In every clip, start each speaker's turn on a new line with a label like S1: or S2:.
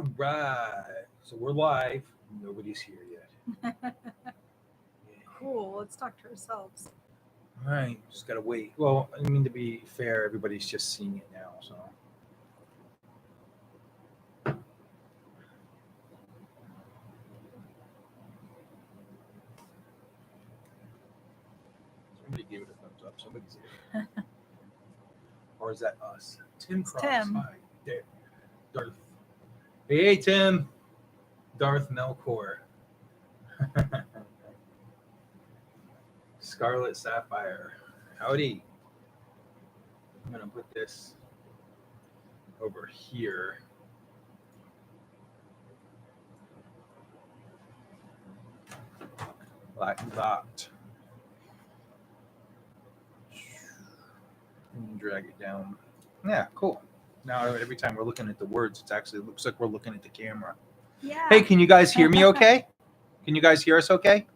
S1: All right. So we're live. Nobody's here yet.
S2: Cool. Let's talk to ourselves.
S1: All right. Just got to wait. Well, I mean, to be fair, everybody's just seeing it now. So. Somebody gave it a thumbs up. Somebody's here. Or is that us? Tim Cross.
S2: Tim.
S1: Hi. There. Darth. Hey, Tim. Darth Melkor. Scarlet Sapphire. Howdy. I'm going to put this over here. Like that. And drag it down. Yeah, cool. Now every time we're looking at the words, it actually looks like we're looking at the camera.
S2: Yeah.
S1: Hey, can you guys hear me okay? Can you guys hear us okay?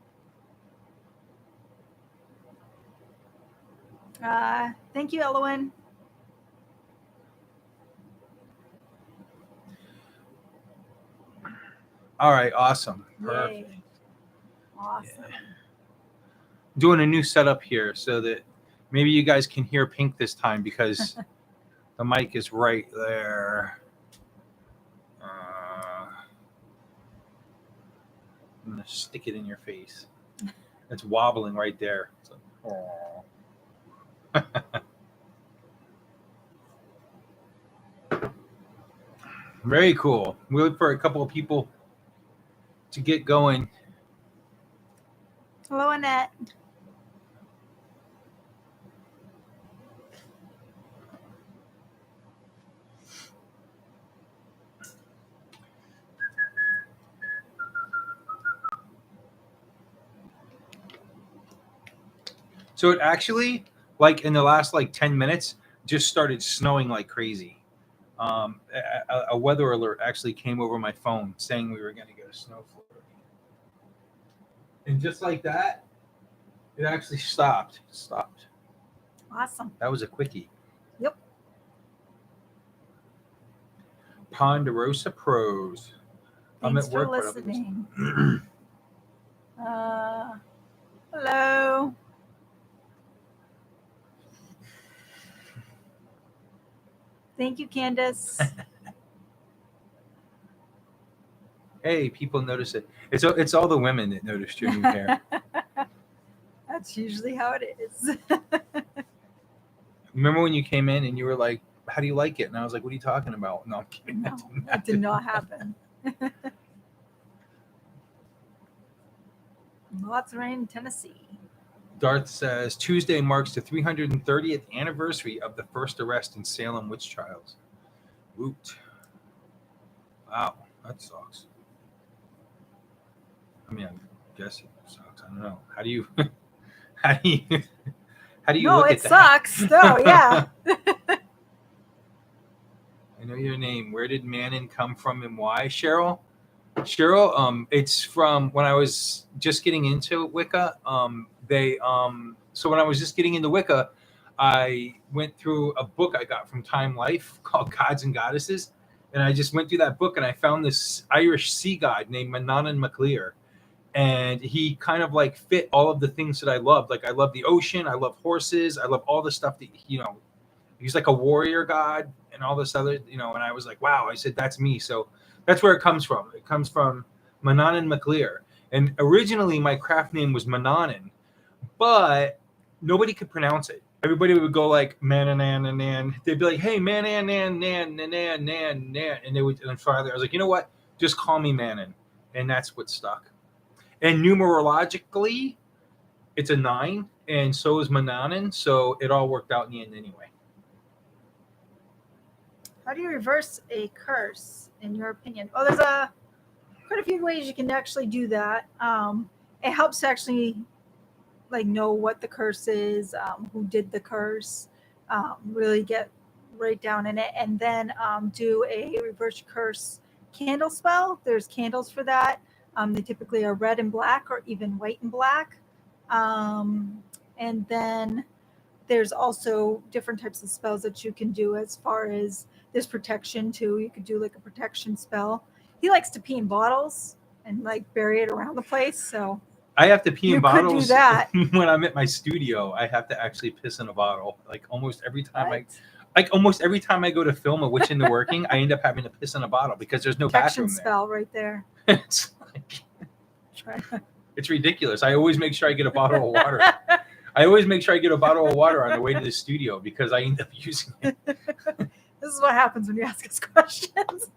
S2: Thank you, Elowen.
S1: All right, awesome.
S2: Yay.
S1: Perfect.
S2: Awesome.
S1: Yeah. Doing a new setup here so that maybe you guys can hear Pink this time because the mic is right there. I'm going to stick it in your face. It's wobbling right there. So, very cool. We look for a couple of people to get going.
S2: Hello, Annette.
S1: So it actually, like in the last 10 minutes, just started snowing like crazy. A weather alert actually came over my phone saying we were going to get a snow flurry. And just like that, it actually stopped.
S2: Awesome.
S1: That was a quickie.
S2: Yep.
S1: Ponderosa Pros. I'm
S2: Thanks
S1: at
S2: for
S1: work, but I'll be
S2: listening.
S1: listening.
S2: Hello. Thank you, Candace.
S1: Hey, people notice it. It's all the women that noticed your new hair.
S2: That's usually how it is.
S1: Remember when you came in and you were like, how do you like it? And I was like, what are you talking about? No, I'm kidding.
S2: No, that did not happen. Lots of rain in Tennessee.
S1: Darth says, Tuesday marks the 330th anniversary of the first arrest in Salem witch trials. Woot. Wow, that sucks. I mean, I guess it sucks. I don't know. How do you
S2: No,
S1: look
S2: it
S1: at that?
S2: sucks. No, yeah.
S1: I know your name. Where did Mannun come from and why? Cheryl, it's from when I was just getting into Wicca. So when I was just getting into Wicca, I went through a book I got from Time Life called Gods and Goddesses. And I just went through that book and I found this Irish sea god named Mannun and Pink. And he kind of fit all of the things that I loved. Like I love the ocean. I love horses. I love all the stuff that, he's like a warrior god and all this other, and I was like, wow, I said, that's me. So that's where it comes from. It comes from Mannun and Pink. And originally my craft name was Mannanen, but nobody could pronounce it. Everybody would go like Mannanan. They'd be like, hey, Mannan, nan, nan, nan, nan, nan, nan. And they would, and finally I was like, you know what? Just call me Mannan. And that's what stuck. And numerologically, it's a 9, and so is Mannanen. So it all worked out in the end anyway.
S2: How do you reverse a curse, in your opinion? Oh, there's quite a few ways you can actually do that. It helps to actually know what the curse is, who did the curse, really get right down in it, and then do a reverse curse candle spell. There's candles for that. They typically are red and black or even white and black. And then there's also different types of spells that you can do as far as there's protection too. You could do like a protection spell. he likes to pee in bottles and like bury it around the place. So
S1: I have to pee
S2: you
S1: in
S2: could do
S1: bottles
S2: that.
S1: when I'm at my studio. I have to actually piss in a bottle. Like almost every time
S2: What?
S1: I go to film a Witch in the Working, I end up having to piss in a bottle because there's no
S2: Protection
S1: bathroom there.
S2: spell right there.
S1: It's like, it's ridiculous. I always make sure I get a bottle of water. I always make sure I get a bottle of water on the way to the studio because I end up using it.
S2: This is what happens when you ask us questions.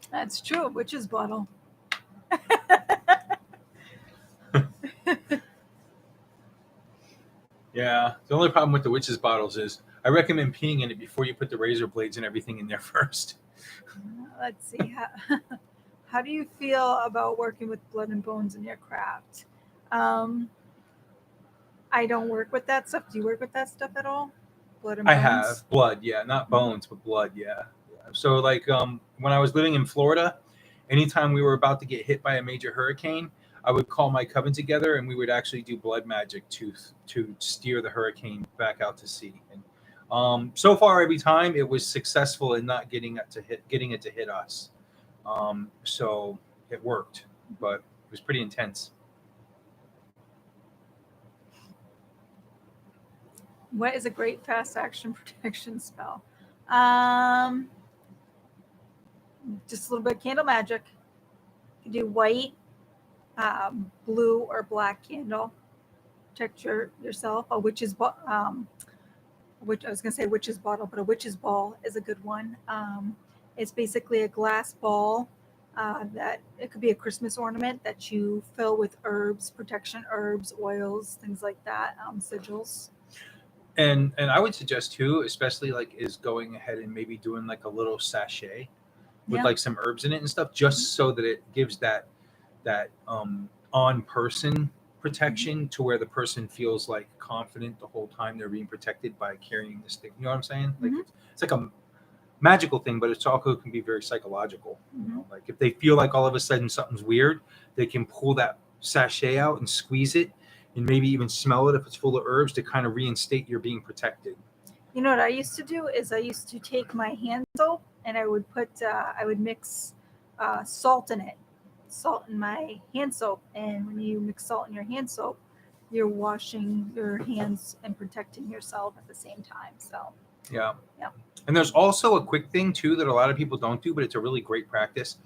S2: That's true. Witch's bottle.
S1: Yeah. The only problem with the witch's bottles is I recommend peeing in it before you put the razor blades and everything in there first.
S2: Let's see. How do you feel about working with blood and bones in your craft? I don't work with that stuff. Do you work with that stuff at all? Blood and
S1: I
S2: bones?
S1: have blood, yeah, not bones, but blood, yeah. So like when I was living in Florida, anytime we were about to get hit by a major hurricane, I would call my coven together and we would actually do blood magic to steer the hurricane back out to sea. And so far, every time it was successful in not getting it to hit us. So it worked, but it was pretty intense.
S2: What is a great fast action protection spell? Just a little bit of candle magic. You can do white, blue, or black candle. Protect yourself. A witch's which I was gonna say witch's bottle, but a witch's ball is a good one. It's basically a glass ball that it could be a Christmas ornament that you fill with herbs, protection herbs, oils, things like that, sigils.
S1: And I would suggest too, especially like is going ahead and maybe doing like a little sachet with
S2: Yeah.
S1: like some herbs in it and stuff, just so that it gives that on person protection to where the person feels like confident the whole time they're being protected by carrying this thing. You know what I'm saying? Like it's like a magical thing, but it's also can be very psychological. You know, like if they feel like all of a sudden something's weird, they can pull that sachet out and squeeze it and maybe even smell it if it's full of herbs to kind of reinstate your being protected.
S2: You know what I used to do is I used to take my hand soap and I would mix salt in it, salt in my hand soap. And when you mix salt in your hand soap, you're washing your hands and protecting yourself at the same time. So
S1: Yeah.
S2: Yeah.
S1: And there's also a quick thing too that a lot of people don't do, but it's a really great practice.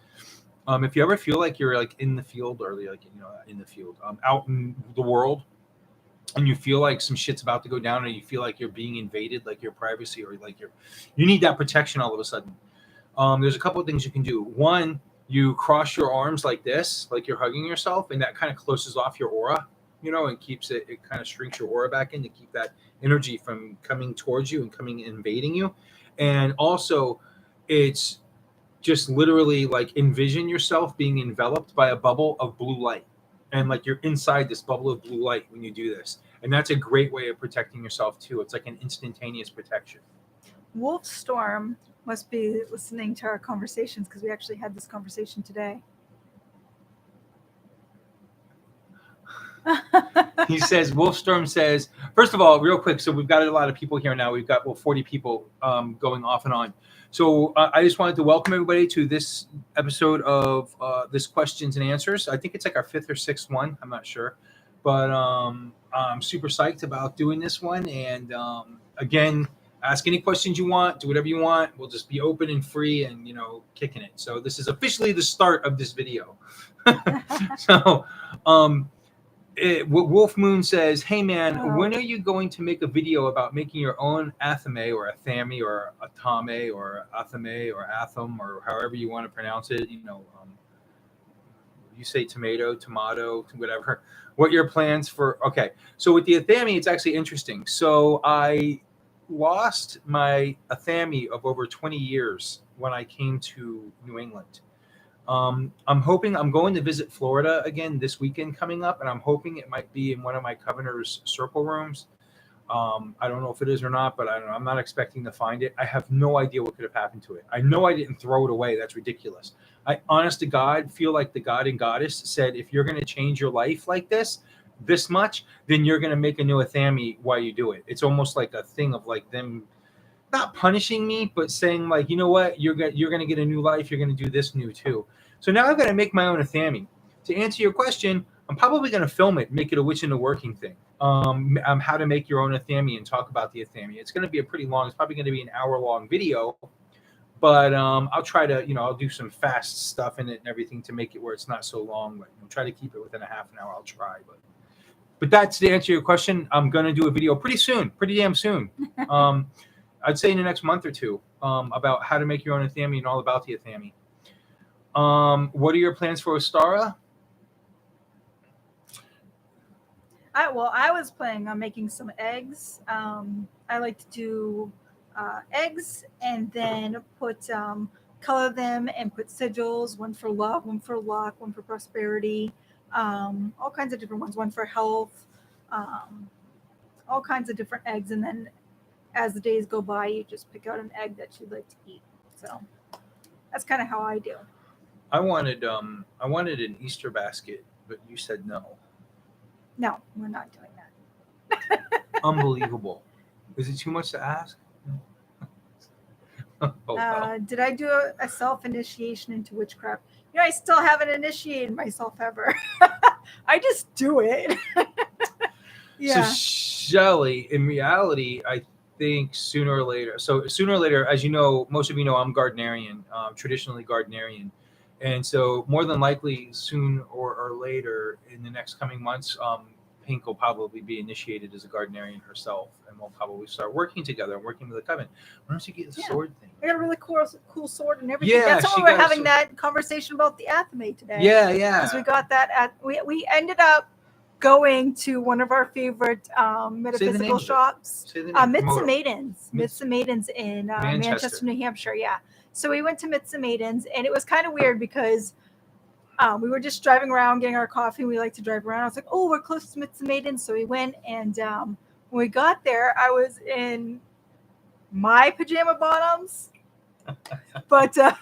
S1: If you ever feel like you're like in the field or like, in the field, out in the world, and you feel like some shit's about to go down, or you feel like you're being invaded, like your privacy, or like you need that protection all of a sudden. There's a couple of things you can do. One, you cross your arms like this, like you're hugging yourself, and that kind of closes off your aura, and keeps it kind of shrinks your aura back in to keep that energy from coming towards you and coming invading you. And also, it's just literally like envision yourself being enveloped by a bubble of blue light, and like you're inside this bubble of blue light when you do this. And that's a great way of protecting yourself too. It's like an instantaneous protection.
S2: Wolfstorm must be listening to our conversations because we actually had this conversation today.
S1: He says, Wolfstorm says, first of all, real quick, so we've got a lot of people here now. We've got 40 people going off and on. So I just wanted to welcome everybody to this episode of this questions and answers. I think it's like our 5th or 6th one. I'm not sure. But I'm super psyched about doing this one. And again, ask any questions you want. Do whatever you want. We'll just be open and free and, kicking it. So this is officially the start of this video. So Wolf Moon says, hey man, when are you going to make a video about making your own athame or athame or atame or athame or atham or however you want to pronounce it? You say tomato, whatever. What your plans for? Okay, so with the athame, it's actually interesting. So I lost my athame of over 20 years when I came to New England. I'm hoping I'm going to visit Florida again this weekend coming up, and I'm hoping it might be in one of my Covenant's circle rooms. I don't know if it is or not, but I don't know. I'm not expecting to find it. I have no idea what could have happened to it. I know I didn't throw it away. That's ridiculous. I, honest to God, feel like the God and Goddess said, if you're going to change your life like this, this much, then you're going to make a new Athami while you do it. It's almost like a thing of like them not punishing me, but saying like, you know what, you're going to get a new life. You're going to do this new too. So now I've got to make my own Athami. To answer your question, I'm probably going to film it, make it a witch in the working thing. How to make your own Athami and talk about the Athami. It's going to be a pretty long, it's probably going to be an hour-long video, but I'll try to, I'll do some fast stuff in it and everything to make it where it's not so long, but try to keep it within a half an hour. I'll try, but that's to answer your question. I'm going to do a video pretty soon, pretty damn soon. I'd say in the next month or two, about how to make your own Athami and all about the Athami. What are your plans for Ostara?
S2: I was planning on making some eggs. I like to do eggs and then color them and put sigils, one for love, one for luck, one for prosperity, all kinds of different ones, one for health, all kinds of different eggs. And then as the days go by, you just pick out an egg that you'd like to eat. So that's kind of how I do.
S1: I wanted an Easter basket, but you said no.
S2: No, we're not doing that.
S1: Unbelievable. Is it too much to ask? Oh, wow.
S2: Did I do a self-initiation into witchcraft? I still haven't initiated myself ever. I just do it. Yeah.
S1: So Shelly, in reality, I think sooner or later, as you know, most of you know, I'm Gardnerian, traditionally Gardnerian. And so more than likely soon or later in the next coming months, Pink will probably be initiated as a Gardnerian herself, and we'll probably start working together and working with the coven. Why don't you get the sword thing?
S2: I got a really cool sword and everything.
S1: Yeah,
S2: that's why we're having that conversation about the Athame today.
S1: Yeah.
S2: Because we got that we ended up going to one of our favorite metaphysical shops, Midsa Maidens in Manchester, New Hampshire. Yeah. So we went to Midsa Maidens, and it was kind of weird because we were just driving around getting our coffee. We like to drive around. I was like, oh, we're close to Midsa Maidens. So we went, and when we got there, I was in my pajama bottoms. But so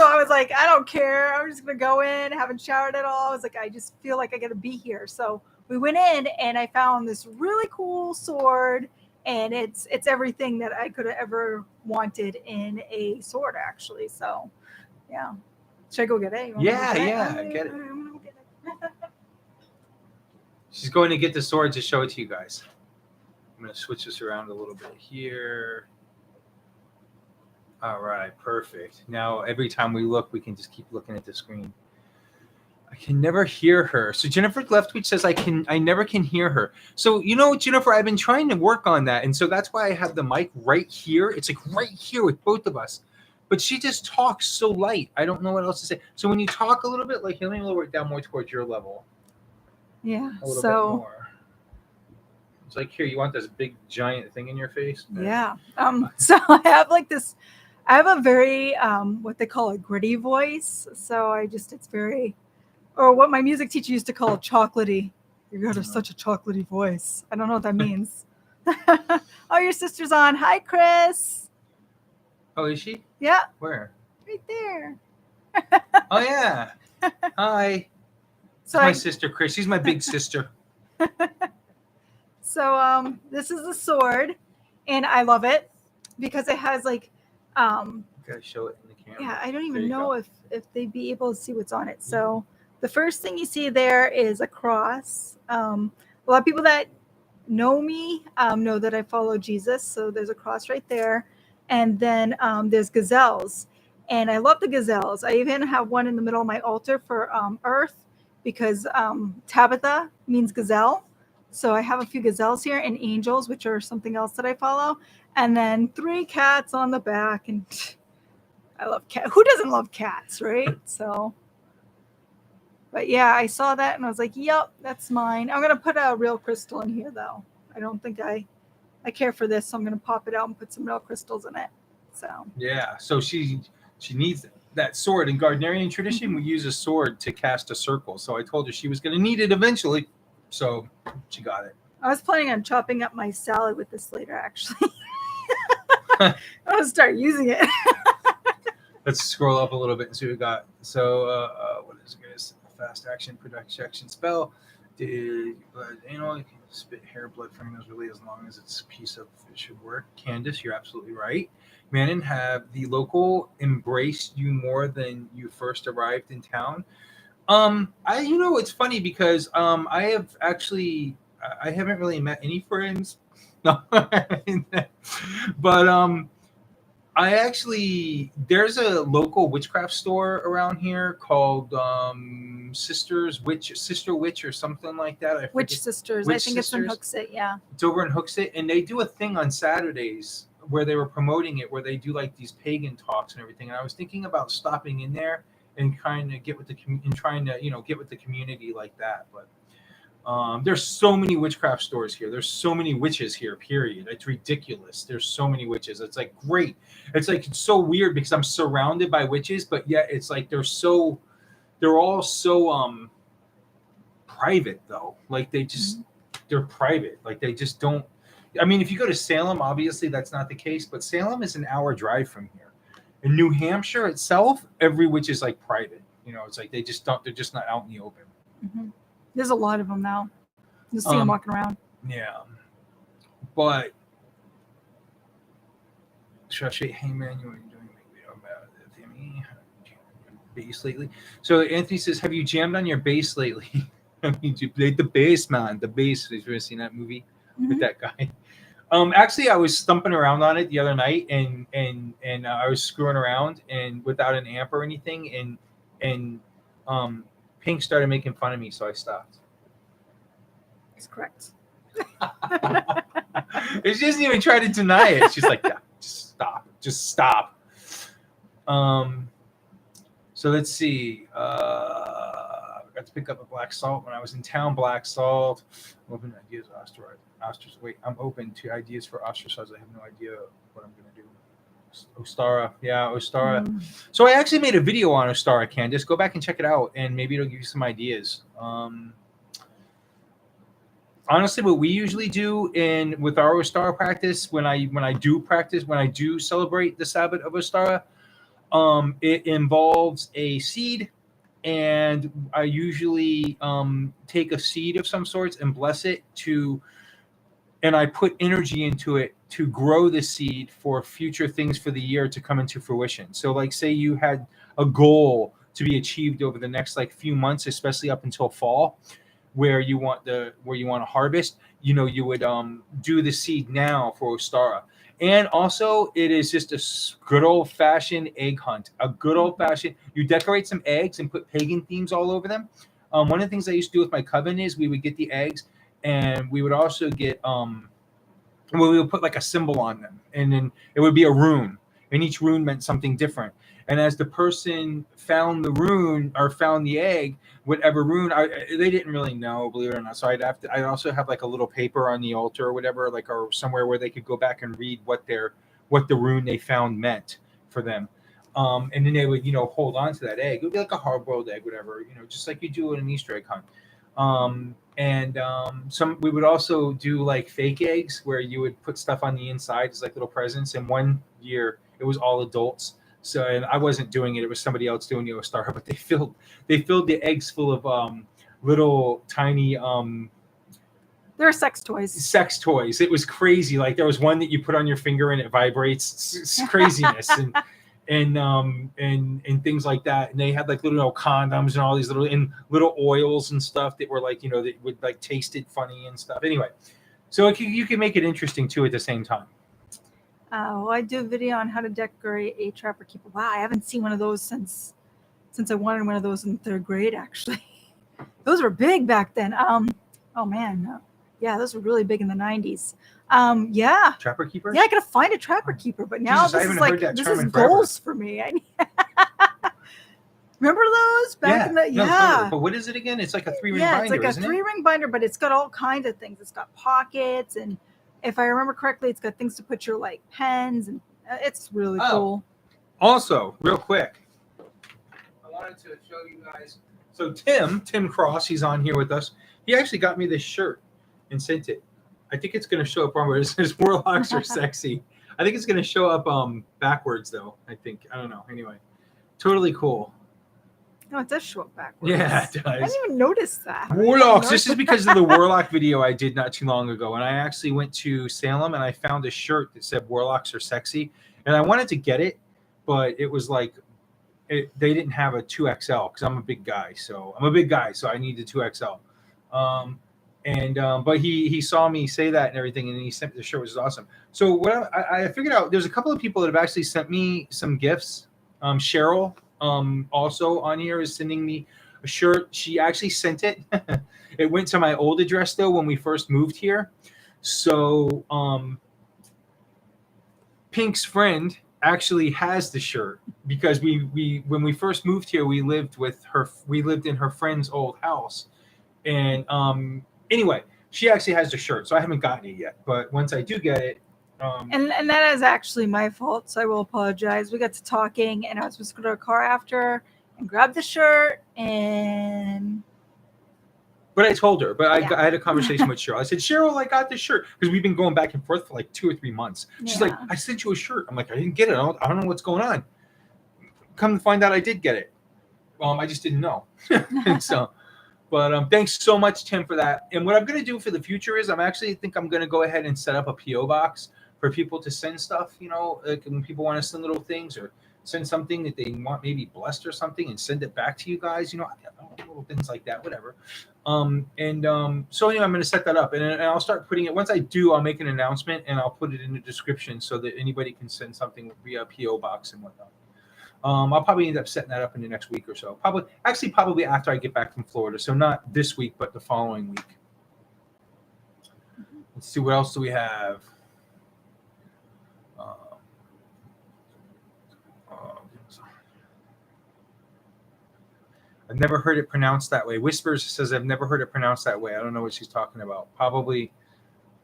S2: I was like, I don't care. I'm just going to go in, haven't showered at all. I was like, I just feel like I got to be here. So we went in, and I found this really cool sword. And it's everything that I could have ever wanted in a sword, actually. So, yeah. Should I go get it?
S1: Get it. She's going to get the sword to show it to you guys. I'm going to switch this around a little bit here. All right, perfect. Now, every time we look, we can just keep looking at the screen. I can never hear her. So Jennifer Leftwich says I never can hear her. So Jennifer, I've been trying to work on that, and so that's why I have the mic right here. It's like right here with both of us. But she just talks so light. I don't know what else to say. So when you talk a little bit, like, let me lower it down more towards your level.
S2: Yeah.
S1: A little bit more. It's like, here, you want this big giant thing in your face?
S2: Yeah. So I have I have a very what they call a gritty voice. So it's very, or what my music teacher used to call chocolatey. You got such a chocolatey voice. I don't know what that means. Oh, your sister's on. Hi, Chris.
S1: Oh, is she?
S2: Yeah.
S1: Where?
S2: Right there.
S1: Oh, yeah. Hi. So my sister, Chris. She's my big sister.
S2: So this is the sword, and I love it because it has you
S1: gotta show it in the camera.
S2: Yeah, I don't even know if they'd be able to see what's on it. So the first thing you see there is a cross. A lot of people that know me know that I follow Jesus. So there's a cross right there. And then there's gazelles. And I love the gazelles. I even have one in the middle of my altar for earth because Tabitha means gazelle. So I have a few gazelles here and angels, which are something else that I follow. And then 3 cats on the back. And I love cats. Who doesn't love cats, right? So, but yeah, I saw that and I was like, yep, that's mine. I'm going to put a real crystal in here, though. I don't think I care for this, so I'm going to pop it out and put some real crystals in it. So
S1: yeah, so she needs that sword. In Gardnerian tradition, we use a sword to cast a circle. So I told her she was going to need it eventually. So she got it.
S2: I was planning on chopping up my salad with this later, actually. I'm going to start using it.
S1: Let's scroll up a little bit and see what we got. So what is it, guys? Fast action, protection spell. You know, you can spit hair, blood, fingernails, really, as long as it's a piece of it should work. Candace, you're absolutely right. Mannun, have the local embraced you more than you first arrived in town? It's funny because I have actually I haven't really met any friends. No, but I actually there's a local witchcraft store around here called Sister Witch or something like that. I
S2: Witch
S1: forget.
S2: Sisters.
S1: Witch
S2: I think it's in
S1: Sisters.
S2: Hooksett. Yeah.
S1: It's over in Hooksett, and they do a thing on Saturdays where they were promoting it, where they do like these pagan talks and everything. And I was thinking about stopping in there and trying to get with the get with the community like that. But there's so many witchcraft stores here. There's so many witches here. Period. It's ridiculous. There's so many witches. It's like great. It's so weird because I'm surrounded by witches, but yet it's like they're all so private though. Like they're private. Like they just don't. I mean, if you go to Salem, obviously that's not the case, but Salem is an hour drive from here. In New Hampshire itself, every witch is like private. It's like they're just not out in the open.
S2: Mm-hmm. There's a lot of them now. You see them walking around.
S1: Yeah. But especially, hey man, you ain't doing a video about it, Timmy. Bass lately. So Anthony says, have you jammed on your bass lately? I mean, you played the bass, man. The bass. Have you ever seen that movie with that guy? Actually, I was stumping around on it the other night, and I was screwing around and without an amp or anything, and Pink started making fun of me, so I stopped.
S2: That's correct.
S1: She doesn't even try to deny it. She's like, yeah, just stop. So let's see. I got to pick up a black salt when I was in town. Black salt. I'm open to ideas of ostrich. Wait, I'm open to ideas for ostricize. I have no idea what I'm gonna do. Ostara, yeah, Ostara. So I actually made a video on Ostara, Candace. Go back and check it out, and maybe it'll give you some ideas. Honestly, what we usually do with our Ostara practice, when I do celebrate the Sabbath of Ostara, it involves a seed, and I usually take a seed of some sorts and bless it and I put energy into it to grow the seed for future things for the year to come into fruition. So like say you had a goal to be achieved over the next like few months, especially up until fall, where you want to harvest, you would do the seed now for Ostara. And also it is just a good old fashioned egg hunt, you decorate some eggs and put pagan themes all over them. One of the things I used to do with my coven is we would get the eggs, and we would also get we would put like a symbol on them, and then it would be a rune, and each rune meant something different. And as the person found the rune or found the egg, whatever rune, they didn't really know, believe it or not. So I'd also have like a little paper on the altar or whatever, or somewhere where they could go back and read what the rune they found meant for them. And then they would, hold on to that egg. It would be like a hard-boiled egg, whatever, just like you do in an Easter egg hunt. We would also do like fake eggs where you would put stuff on the inside as like little presents. And one year it was all adults. So, and I wasn't doing it. It was somebody else doing the Star, but they filled the eggs full of little tiny
S2: they're sex toys.
S1: It was crazy. Like there was one that you put on your finger and it vibrates. It's craziness. and things like that. And they had like little condoms and all these little oils and stuff that were like, that would like tasted funny and stuff. Anyway, so you can make it interesting too at the same time.
S2: I do a video on how to decorate a trapper keeper. Wow, I haven't seen one of those since I wanted one of those in 3rd grade, actually. Those were big back then. Oh man, yeah, those were really big in the 90s. Yeah.
S1: Trapper keeper?
S2: Yeah, I gotta find a trapper keeper, but now this is goals for me. Remember those back in the
S1: totally. But what is it again? It's like a 3-ring binder.
S2: Yeah, it's like a 3-ring binder, but it's got all kinds of things. It's got pockets, and if I remember correctly, it's got things to put your like pens, and it's really cool.
S1: Also, real quick, I wanted to show you guys. So Tim Cross, he's on here with us. He actually got me this shirt and sent it. I think it's going to show up wrong, but it says warlocks are sexy. I think it's going to show up backwards though. I don't know. Anyway, totally cool.
S2: No, it does show up backwards.
S1: Yeah, it
S2: I
S1: does.
S2: didn't even notice that.
S1: Warlocks. This is because of the Warlock video I did not too long ago. And I actually went to Salem and I found a shirt that said Warlocks are sexy. And I wanted to get it, but it was like, they didn't have a 2XL because I'm a big guy. So I need the 2XL. But he saw me say that and everything, and he sent me the shirt, which is awesome. So what I figured out, there's a couple of people that have actually sent me some gifts. Cheryl, also on here, is sending me a shirt. She actually sent it. It went to my old address though when we first moved here. So Pink's friend actually has the shirt because we when we first moved here, we lived in her friend's old house. And anyway, she actually has the shirt, so I haven't gotten it yet. But once I do get it,
S2: and that is actually my fault, so I will apologize. We got to talking, and I was supposed to go to a car after and grab the shirt,
S1: but I told her. But
S2: Yeah.
S1: I had a conversation with Cheryl. I said, Cheryl, I got this shirt because we've been going back and forth for like 2 or 3 months. She's like, I sent you a shirt. I'm like, I didn't get it. I don't know what's going on. Come to find out, I did get it. I just didn't know. So. But thanks so much, Tim, for that. And what I'm going to do for the future is I'm going to go ahead and set up a P.O. box for people to send stuff, like when people want to send little things or send something that they want maybe blessed or something and send it back to you guys, little things like that, whatever. So anyway, I'm going to set that up and I'll start putting it. Once I do, I'll make an announcement and I'll put it in the description so that anybody can send something via P.O. box and whatnot. I'll probably end up setting that up in the next week or so. Probably after I get back from Florida. So not this week, but the following week. Let's see, what else do we have? I've never heard it pronounced that way. Whispers says I've never heard it pronounced that way. I don't know what she's talking about. Probably,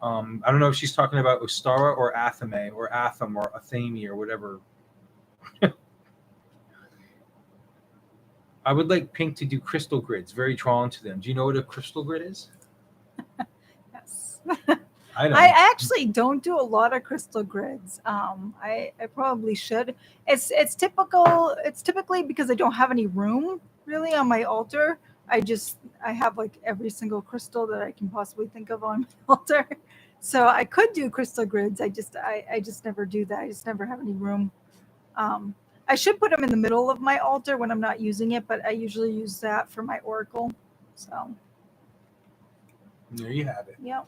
S1: I don't know if she's talking about Ostara or Athame or Atham or Athame or whatever. I would like Pink to do crystal grids. Very drawn to them. Do you know what a crystal grid is?
S2: Yes.
S1: I don't.
S2: I actually don't do a lot of crystal grids. I probably should. It's typically because I don't have any room really on my altar. I have like every single crystal that I can possibly think of on my altar. So I could do crystal grids. I just never do that. I just never have any room. I should put them in the middle of my altar when I'm not using it, but I usually use that for my oracle. So
S1: there you have it.
S2: Yep.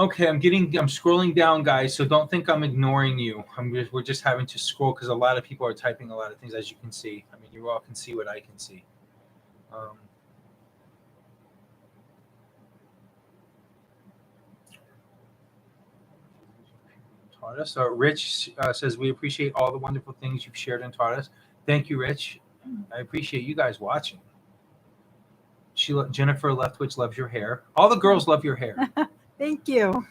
S1: Okay, I'm scrolling down, guys, so don't think I'm ignoring you. We're just having to scroll because a lot of people are typing a lot of things, as you can see. I mean, you all can see what I can see. Taught us. Rich says, we appreciate all the wonderful things you've shared and taught us. Thank you, Rich. I appreciate you guys watching. Jennifer Leftwich loves your hair. All the girls love your hair.
S2: Thank you.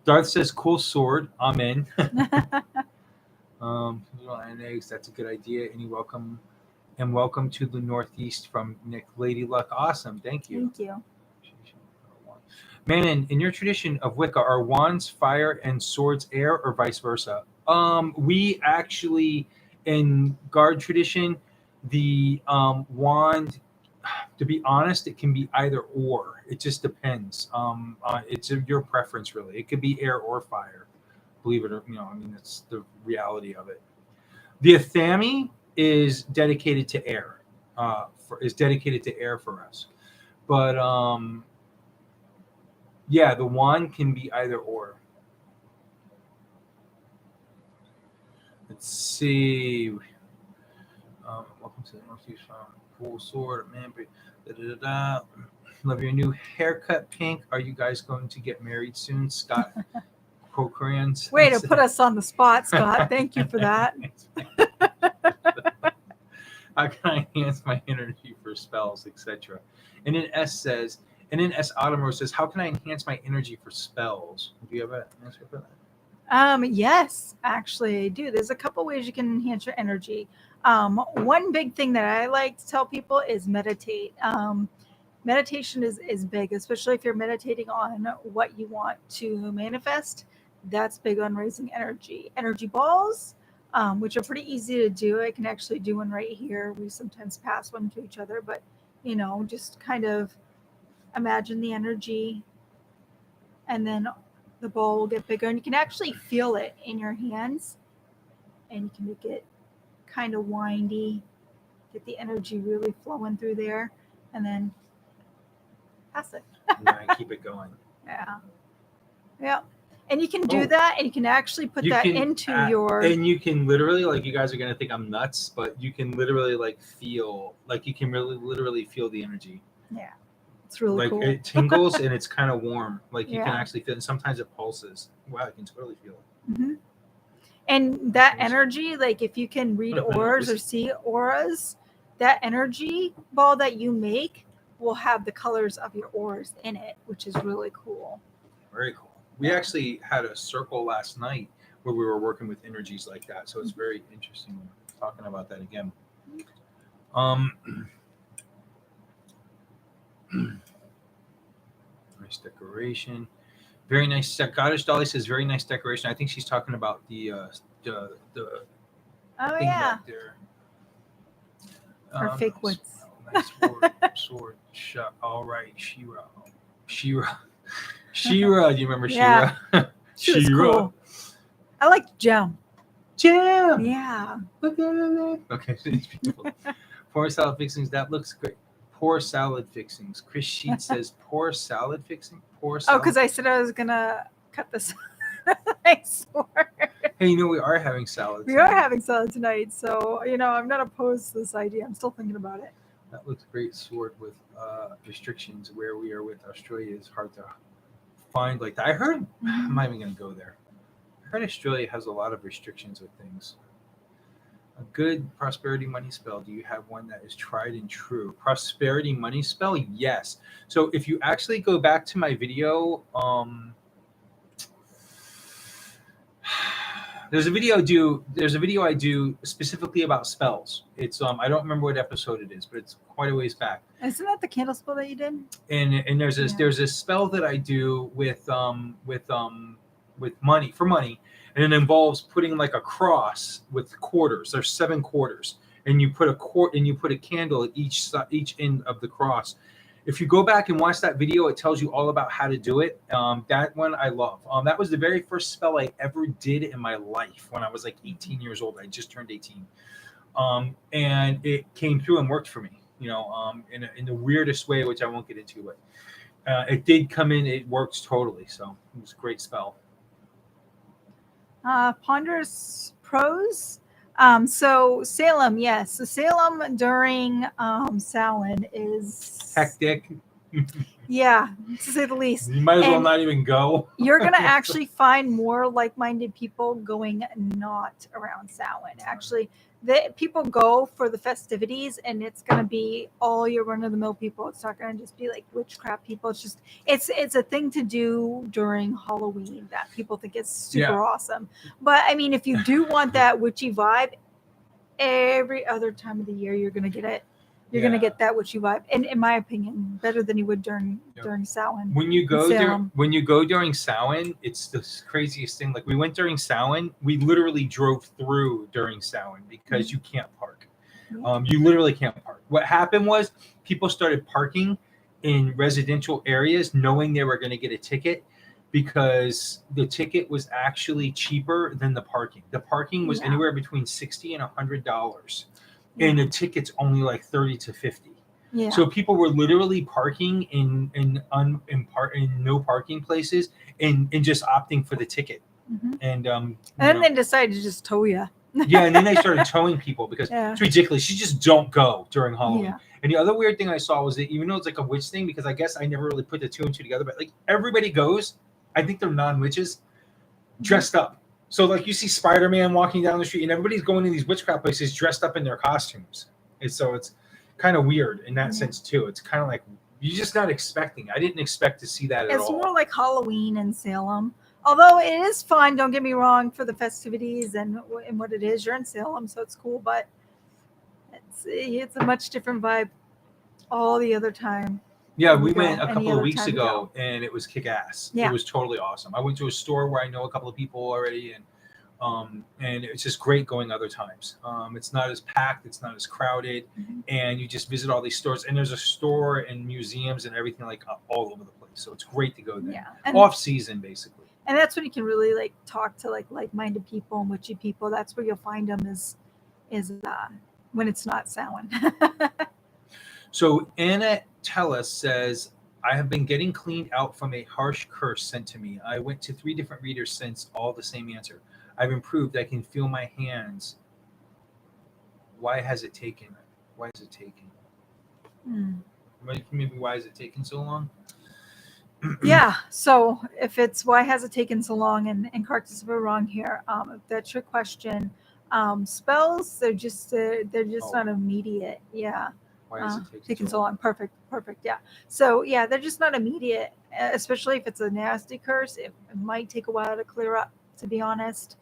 S1: Darth says, cool sword. Amen. And eggs, that's a good idea. Welcome to the Northeast from Nick. Lady Luck. Awesome. Thank you.
S2: Thank you.
S1: Mannun, in your tradition of Wicca, are wands fire and swords air or vice versa? We actually, in guard tradition, the wand, to be honest, it can be either or. It just depends. It's your preference, really. It could be air or fire. Believe it or that's the reality of it. The Athame is dedicated to air. For us, but yeah, the wand can be either or. Let's see. Welcome to the Northeast Farm. Cool sword, man. Love your new haircut, Pink. Are you guys going to get married soon, Scott? Cochran's.
S2: Way to put us on the spot, Scott. Thank you for that.
S1: How can I enhance my energy for spells, etc.? And then S Autumn says, how can I enhance my energy for spells? Do you have an answer for that?
S2: Yes, actually I do. There's a couple ways you can enhance your energy. One big thing that I like to tell people is meditate. Meditation is big, especially if you're meditating on what you want to manifest. That's big on raising energy. Energy balls which are pretty easy to do. I can actually do one right here. We sometimes pass one to each other, but just kind of imagine the energy, and then the ball will get bigger, and you can actually feel it in your hands, and you can make it kind of windy, get the energy really flowing through there, and then pass it.
S1: And then I keep it going.
S2: Yeah. And you can do that, and you can actually put that into your.
S1: And you can literally, like, you guys are gonna think I'm nuts, but you can literally feel, you can really literally feel the energy.
S2: Yeah, it's really cool.
S1: It tingles and it's kind of warm. You
S2: Yeah.
S1: can actually feel it. And sometimes it pulses. Wow, I can totally feel it.
S2: Mm-hmm. And that energy, if you can read auras or see auras, that energy ball that you make will have the colors of your auras in it, which is really cool.
S1: Very cool. We actually had a circle last night where we were working with energies like that. So it's very interesting talking about that again. Nice decoration. Very nice. Goddess Dolly says very nice decoration. I think she's talking about the thing back there.
S2: Her fake woods.
S1: Nice sword shot. All right, Shira. Do you remember Shira?
S2: Yeah. She was cool. I like Gem. Yeah.
S1: Look at it. Okay, it's beautiful. Poor salad fixings. That looks great. Poor salad fixings. Chris Sheet says poor salad fixing. Poor salad.
S2: Oh, because I said I was gonna cut this. I swore.
S1: Hey, we are having salad.
S2: We are having salad tonight, so I'm not opposed to this idea. I'm still thinking about it.
S1: That looks great. Sword with restrictions. Where we are with Australia is hard to find like that. I heard. I'm not even gonna go there. I heard Australia has a lot of restrictions with things. A good prosperity money spell. Do you have one that is tried and true? Prosperity money spell? Yes. So if you actually go back to my video, there's a video I do specifically about spells. It's I don't remember what episode it is, but it's quite a ways back.
S2: Isn't that the candle spell that you did?
S1: And there's a spell that I do with money, and it involves putting a cross with quarters. There's 7 quarters, and you put a candle at each end of the cross. If you go back and watch that video, it tells you all about how to do it. That one I love. That was the very first spell I ever did in my life when I was 18 years old. I just turned 18. And it came through and worked for me, in the weirdest way, which I won't get into, but it did come in. It works totally. So it was a great spell.
S2: Ponderous Prose. So Salem, yes. So Salem during Samhain is
S1: hectic.
S2: Yeah, to say the least.
S1: You might as well not even go.
S2: You're going to actually find more like-minded people going not around Samhain. Actually, people go for the festivities, and it's going to be all your run-of-the-mill people. It's not going to just be witchcraft people. It's just it's a thing to do during Halloween that people think is super awesome. But I mean, if you do want that witchy vibe, every other time of the year you're going to get it. You're going to get that witchy vibe, and in my opinion, better than you would during Samhain.
S1: When you go during Samhain, it's the craziest thing. We went during Samhain, we literally drove through during Samhain because you can't park. You literally can't park. What happened was people started parking in residential areas, knowing they were going to get a ticket, because the ticket was actually cheaper than the parking. The parking was anywhere between $60 and $100. And the ticket's only $30 to $50. Yeah. So people were literally parking in no parking places and just opting for the ticket. Mm-hmm. And
S2: then they decided to just tow you.
S1: Yeah, and then they started towing people because it's ridiculous. You just don't go during Halloween. Yeah. And the other weird thing I saw was that even though it's a witch thing, because I guess I never really put the 2 and 2 together, but everybody goes, I think they're non-witches, dressed up. So you see Spider-Man walking down the street, and everybody's going to these witchcraft places dressed up in their costumes. And so it's kind of weird in that sense too. It's kind of you're just not expecting. I didn't expect to see that at all. It's
S2: more like Halloween in Salem. Although it is fun, don't get me wrong, for the festivities and what it is. You're in Salem, so it's cool, but it's a much different vibe all the other time.
S1: Yeah, we went a couple of weeks ago, and it was kick-ass. Yeah. It was totally awesome. I went to a store where I know a couple of people already, and And it's just great going other times. It's not as packed, it's not as crowded, and you just visit all these stores. And there's a store and museums and everything like all over the place. So it's great to go there.
S2: Yeah. And,
S1: off season, basically.
S2: And that's when you can really like talk to like-minded people and witchy people. That's where you'll find them is when it's not Samhain.
S1: So Anna Tella says, I have been getting cleaned out from a harsh curse sent to me. I went to 3 different readers since, all the same answer. I've improved. I can feel my hands. Why has it taken? Why is it taking? Maybe why is it taking so long?
S2: Yeah. So if it's why has it taken so long, and correct us if we're wrong here, if that's your question, spells they're just not immediate. Yeah.
S1: Why is it
S2: taking so long? Perfect. Yeah. So yeah, they're just not immediate, especially if it's a nasty curse. It might take a while to clear up, to be honest.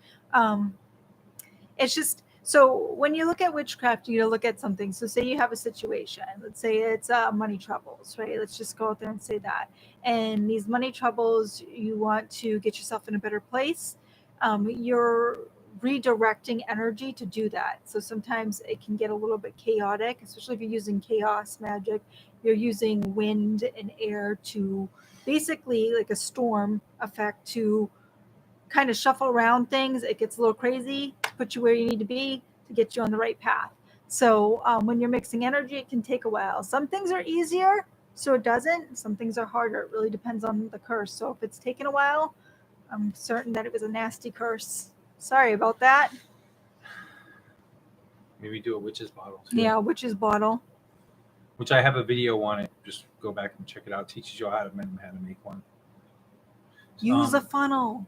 S2: It's just, so when you look at witchcraft, you look at something. So say you have a situation, let's say it's money troubles, right? Let's just go out there and say that. And these money troubles, you want to get yourself in a better place. You're redirecting energy to do that. So sometimes it can get a little bit chaotic, especially if you're using chaos magic. You're using wind and air to basically, like a storm effect, to kind of shuffle around things. It gets a little crazy to put you where you need to be to get you on the right path. So when you're mixing energy, it can take a while. Some things are easier, so it doesn't. Some things are harder. It really depends on the curse. So if it's taken a while, I'm certain that it was a nasty curse. Sorry about that.
S1: Maybe do a witch's bottle too.
S2: Yeah, witch's bottle.
S1: Which I have a video on it. Just go back and check it out. It teaches you how to make one.
S2: Use a funnel.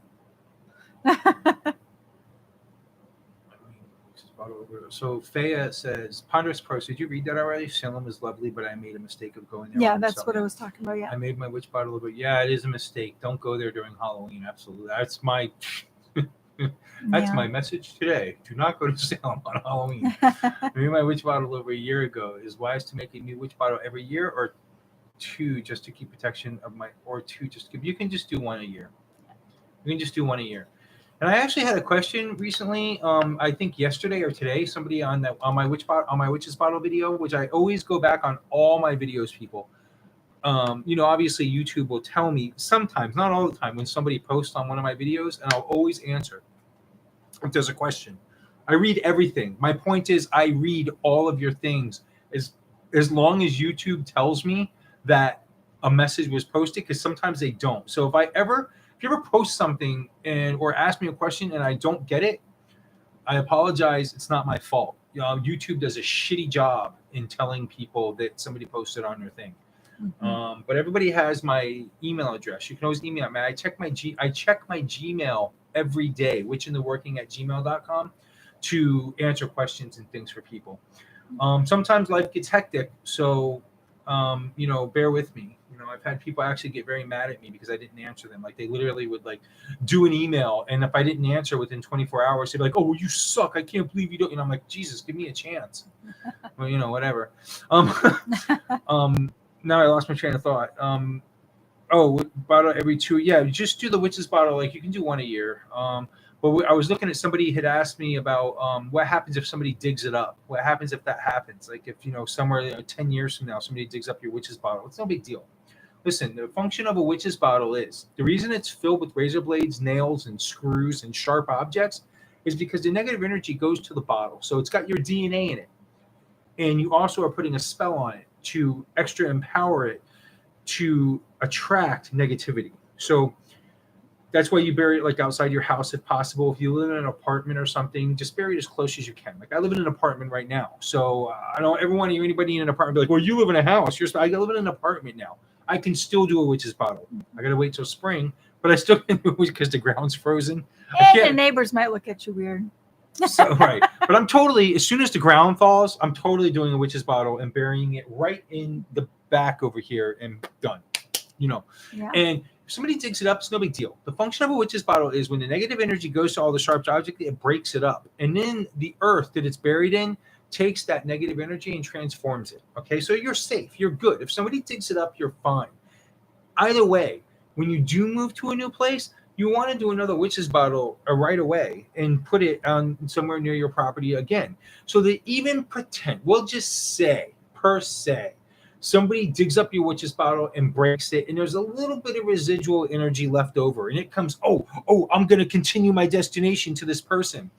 S1: So Faya says, Ponderous Prose, did you read that already? Salem is lovely, but I made a mistake of going there.
S2: Yeah, that's what I was talking about. Yeah.
S1: I made my witch bottle, but yeah, it is a mistake. Don't go there during Halloween. Absolutely. That's my my message today. Do not go to Salem on Halloween. I made my witch bottle over a year ago. Is wise to make a new witch bottle every year, or 2 just to keep protection of my, or 2 just to keep, you can just do 1 a year. You can just do 1 a year. And I actually had a question recently. I think yesterday or today, somebody on my witch's bottle video, which I always go back on all my videos, people. Obviously YouTube will tell me sometimes, not all the time, when somebody posts on one of my videos, and I'll always answer if there's a question. I read everything. My point is, I read all of your things as long as YouTube tells me that a message was posted, because sometimes they don't. So if you ever post something or ask me a question and I don't get it, I apologize. It's not my fault. YouTube does a shitty job in telling people that somebody posted on their thing. Mm-hmm. But everybody has my email address. You can always email me. I check my Gmail every day, witchintheworking@gmail.com, to answer questions and things for people. Sometimes life gets hectic, so bear with me. I've had people actually get very mad at me because I didn't answer them. Like, they literally would do an email, and if I didn't answer within 24 hours, they'd be like, "Oh, well, you suck. I can't believe you don't." I'm like, Jesus, give me a chance. Well, whatever. Now I lost my train of thought. Bottle every 2. Yeah, just do the witch's bottle. You can do 1 a year. But I was looking at, somebody had asked me about what happens if somebody digs it up. What happens if that happens? Like, if somewhere 10 years from now somebody digs up your witch's bottle, it's no big deal. Listen, the function of a witch's bottle is, the reason it's filled with razor blades, nails, and screws and sharp objects is because the negative energy goes to the bottle. So it's got your DNA in it. And you also are putting a spell on it to extra empower it to attract negativity. So that's why you bury it outside your house if possible. If you live in an apartment or something, just bury it as close as you can. I live in an apartment right now. So I know anybody in an apartment be like, well, you live in a house. I live in an apartment now. I can still do a witch's bottle. I got to wait till spring, but I still can do it because the ground's frozen.
S2: And the neighbors might look at you weird.
S1: So, right. But I'm totally, as soon as the ground thaws, I'm totally doing a witch's bottle and burying it right in the back over here, and done. Yeah. And if somebody digs it up, it's no big deal. The function of a witch's bottle is, when the negative energy goes to all the sharp objects, it breaks it up. And then the earth that it's buried in takes that negative energy and transforms it. Okay, so you're safe. You're good. If somebody digs it up, you're fine. Either way, when you do move to a new place, you want to do another witch's bottle right away and put it on somewhere near your property again. So that even pretend, we'll just say, per se, somebody digs up your witch's bottle and breaks it, and there's a little bit of residual energy left over, and it comes, oh, I'm going to continue my destination to this person.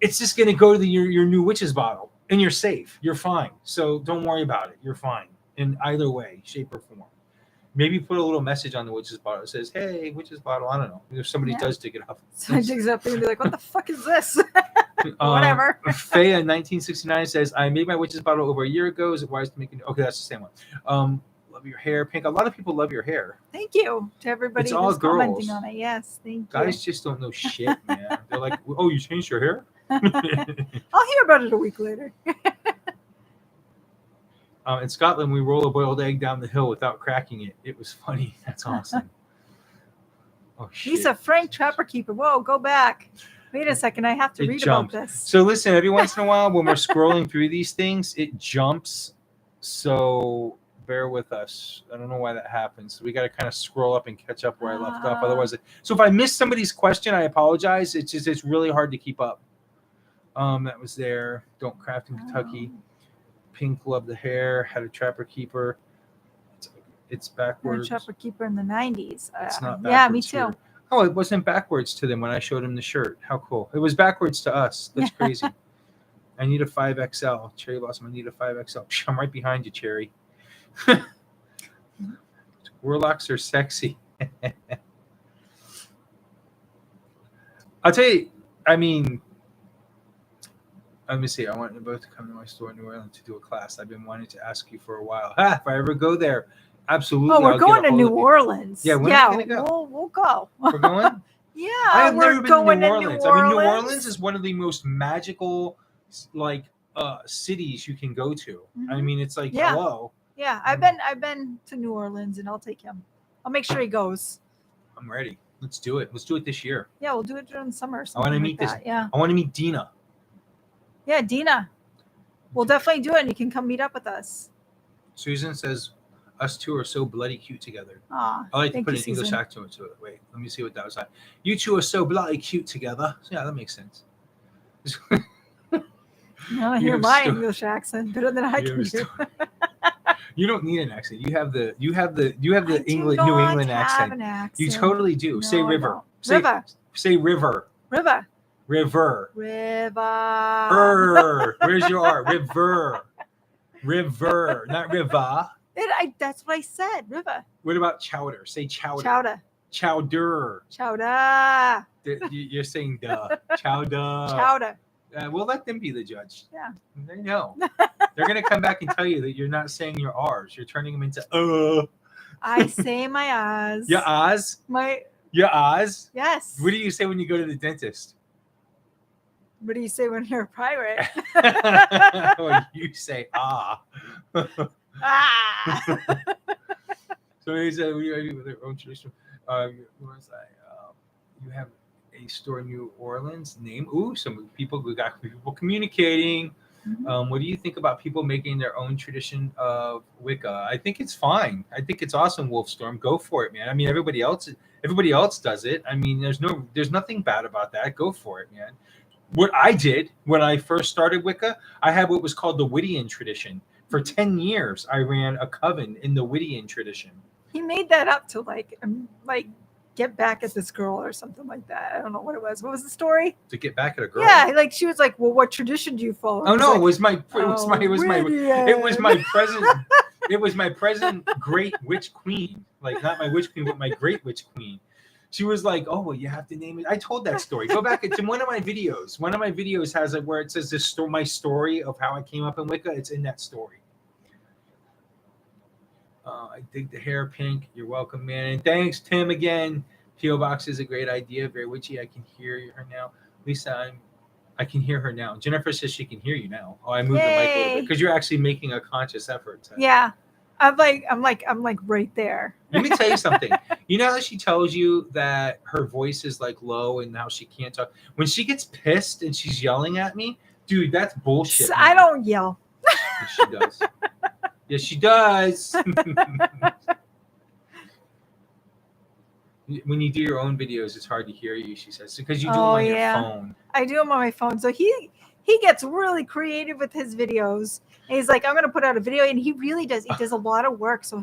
S1: It's just going to go to your new witch's bottle, and you're safe. You're fine. So don't worry about it. You're fine in either way, shape, or form. Maybe put a little message on the witch's bottle that says, hey, witch's bottle. I don't know. If somebody does dig it up.
S2: So it digs up and be like, what the fuck is this? Whatever.
S1: Faya 1969 says, I made my witch's bottle over a year ago. Is it wise to make it? Okay, that's the same one. Love your hair, Pink. A lot of people love your hair.
S2: Thank you to everybody
S1: It's all
S2: who's
S1: girls.
S2: commenting on it. Yes, thank you.
S1: Guys just don't know shit, man. They're like, oh, you changed your hair?
S2: I'll hear about it a week later.
S1: In Scotland, we roll a boiled egg down the hill without cracking it. It was funny. That's awesome. Oh, shit.
S2: Lisa Frank, Trapper Keeper. Whoa, go back. Wait a second. I have to read
S1: jumps.
S2: about this.
S1: So listen, every once in a while when we're scrolling through these things, it jumps. So bear with us. I don't know why that happens. We got to kind of scroll up and catch up where I left off. Otherwise, so if I missed somebody's question, I apologize. It's really hard to keep up. That was there. Don't craft in Kentucky. Pink loved the hair. Had a Trapper Keeper. It's backwards.
S2: Trapper Keeper in the 90s.
S1: It's not backwards.
S2: Yeah, me too.
S1: Here. Oh, it wasn't backwards to them when I showed him the shirt. How cool. It was backwards to us. That's crazy. I need a 5XL. Cherry Blossom, I need a 5XL. I'm right behind you, Cherry. Warlocks are sexy. I'll tell you, I mean, let me see. I want you both to come to my store in New Orleans to do a class. I've been wanting to ask you for a while. If I ever go there, absolutely.
S2: Oh, we're going to New Orleans.
S1: Yeah, when are we gonna go?
S2: We'll go.
S1: We're going?
S2: Yeah,
S1: I've never been to
S2: going
S1: New Orleans. I mean, New Orleans is one of the most magical, like, cities you can go to. Mm-hmm. I mean, it's like, hello.
S2: Yeah, I've been to New Orleans, and I'll take him. I'll make sure he goes.
S1: I'm ready. Let's do it. Let's do it this year.
S2: Yeah, we'll do it during summer.
S1: I want to meet this. Yeah, I want to meet Dina.
S2: Yeah, Dina. We'll definitely do it, and you can come meet up with us.
S1: Susan says, us two are so bloody cute together.
S2: Aw,
S1: I like to put an English accent to it. Wait, let me see what that was like. You two are so bloody cute together. Yeah, that makes sense.
S2: No, I hear my English accent better than I can do.
S1: You don't need an accent. You have the English New England accent. You totally do. No, say river. Say river.
S2: River.
S1: River.
S2: River.
S1: Where's your R? River. River, not river.
S2: That's what I said. River.
S1: What about chowder? Say chowder.
S2: Chowder.
S1: Chowder.
S2: Chowder.
S1: You're saying duh. Chowder.
S2: Chowder.
S1: We'll let them be the judge.
S2: Yeah.
S1: They know. They're going to come back and tell you that you're not saying your R's. You're turning them into
S2: I say my R's.
S1: Your R's? Your R's?
S2: Yes.
S1: What do you say when you go to the dentist?
S2: What do you say when you're a pirate?
S1: Well, you say ah.
S2: Ah.
S1: So he said, with their own tradition. You have a store in New Orleans. Name? Ooh, we got people communicating. Mm-hmm. What do you think about people making their own tradition of Wicca? I think it's fine. I think it's awesome, Wolfstorm. Go for it, man. I mean, everybody else does it. I mean, there's nothing bad about that. Go for it, man. What I did when I first started Wicca, I had what was called the Wittian tradition. For 10 years, I ran a coven in the Wittian tradition.
S2: He made that up to like get back at this girl or something like that. I don't know what it was. What was the story? To
S1: get back at a girl.
S2: Yeah, like she was like, "Well, what tradition do you follow?"
S1: Oh no, it was my present great witch queen. Like not my witch queen, but my great witch queen. She was like, "Oh, well, you have to name it." I told that story. Go back to one of my videos. One of my videos has it where it says my story of how I came up in Wicca. It's in that story. I dig the hair, Pink. You're welcome, man. And thanks, Tim, again. P.O. Box is a great idea. Very witchy. I can hear her now. Lisa, I can hear her now. Jennifer says she can hear you now. Oh, I moved the mic a little bit because you're actually making a conscious effort.
S2: Yeah. I'm like right there.
S1: Let me tell you something. You know how she tells you that her voice is like low and how she can't talk? When she gets pissed and she's yelling at me, dude, that's bullshit.
S2: I don't yell.
S1: Yes, she does. Yes, she does. When you do your own videos, it's hard to hear you, she says, because you do them
S2: Oh,
S1: on your
S2: yeah.
S1: phone.
S2: I do them on my phone. So he gets really creative with his videos. And he's like, I'm going to put out a video. And he really does. He does a lot of work. So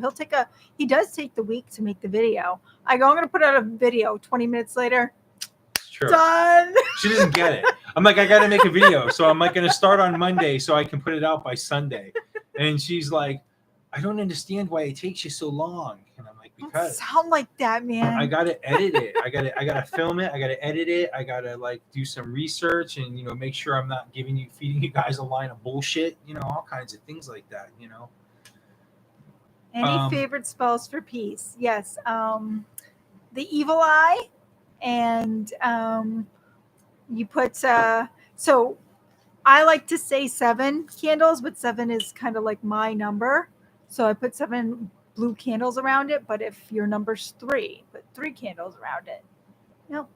S2: he does take the week to make the video. I go, I'm going to put out a video. 20 minutes later,
S1: It's true.
S2: done.
S1: She doesn't get it. I'm like, I got to make a video. So I'm like going to start on Monday so I can put it out by Sunday. And she's like, I don't understand why it takes you so long. And I'm like,
S2: Don't
S1: because
S2: sound like that, man.
S1: I got to edit it. I got to film it. I got to edit it. I got to like do some research and, you know, make sure I'm not feeding you guys a line of bullshit, you know, all kinds of things like that, you know.
S2: Any favorite spells for peace? Yes. The evil eye, and you put so I like to say 7 candles, but 7 is kind of like my number. So I put 7 blue candles around it. But if your number's 3, put 3 candles around it. No.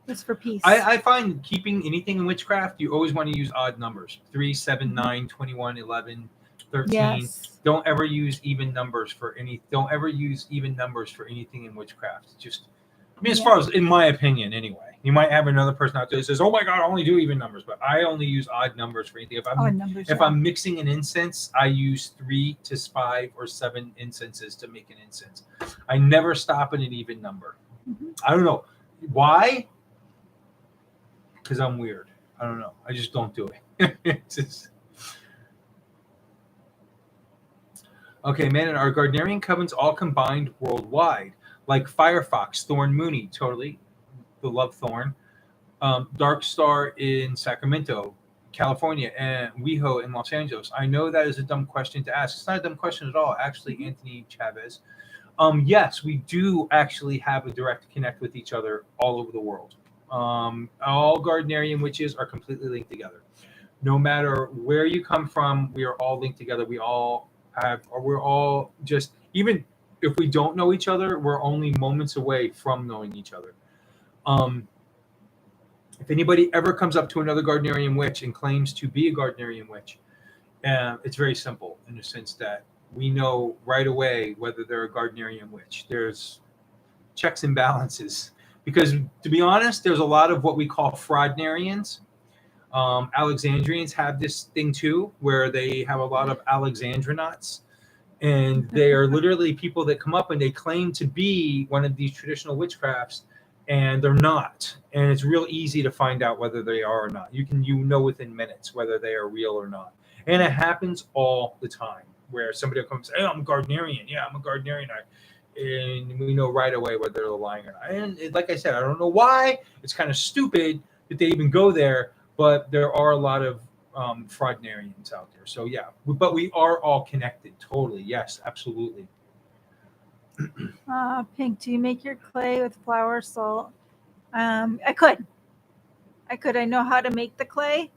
S2: It's for peace.
S1: I find keeping anything in witchcraft, you always want to use odd numbers. 3, 7, 9, 21, 11, 13.
S2: Yes.
S1: Don't ever use even numbers for anything in witchcraft. Just, I mean, as far as, in my opinion, anyway. You might have another person out there that says, "Oh my God, I only do even numbers," but I only use odd numbers for anything. If I'm mixing an incense, I use 3 to 5 or 7 incenses to make an incense. I never stop at an even number.
S2: Mm-hmm.
S1: I don't know why. Because I'm weird. I don't know. I just don't do it. It's just... Okay, man, and are Gardnerian covens all combined worldwide? Like Firefox, Thorn Mooney, totally. The Love Thorn. Dark Star in Sacramento, California, and WeHo in Los Angeles. I know that is a dumb question to ask. It's not a dumb question at all, actually, Anthony Chavez. Yes, we do actually have a direct connect with each other all over the world. All Gardnerian witches are completely linked together. No matter where you come from, we are all linked together. We're all just, even if we don't know each other, we're only moments away from knowing each other. If anybody ever comes up to another Gardnerian witch and claims to be a Gardnerian witch, it's very simple in the sense that we know right away whether they're a Gardnerian witch. There's checks and balances. Because, to be honest, there's a lot of what we call fraudnarians. Alexandrians have this thing, too, where they have a lot of Alexandronauts. And they are literally people that come up and they claim to be one of these traditional witchcrafts, and they're not. And it's real easy to find out whether they are or not. You know within minutes whether they are real or not. And it happens all the time, where somebody will come and say, "Hey, I'm a Gardnerian." "Yeah, I'm a Gardnerian." And we know right away whether they're lying or not. And like I said, I don't know why. It's kind of stupid that they even go there, but there are a lot of fraudnarians out there. So yeah, but we are all connected. Totally. Yes, absolutely.
S2: Pink, do you make your clay with flour, salt? I could. I know how to make the clay,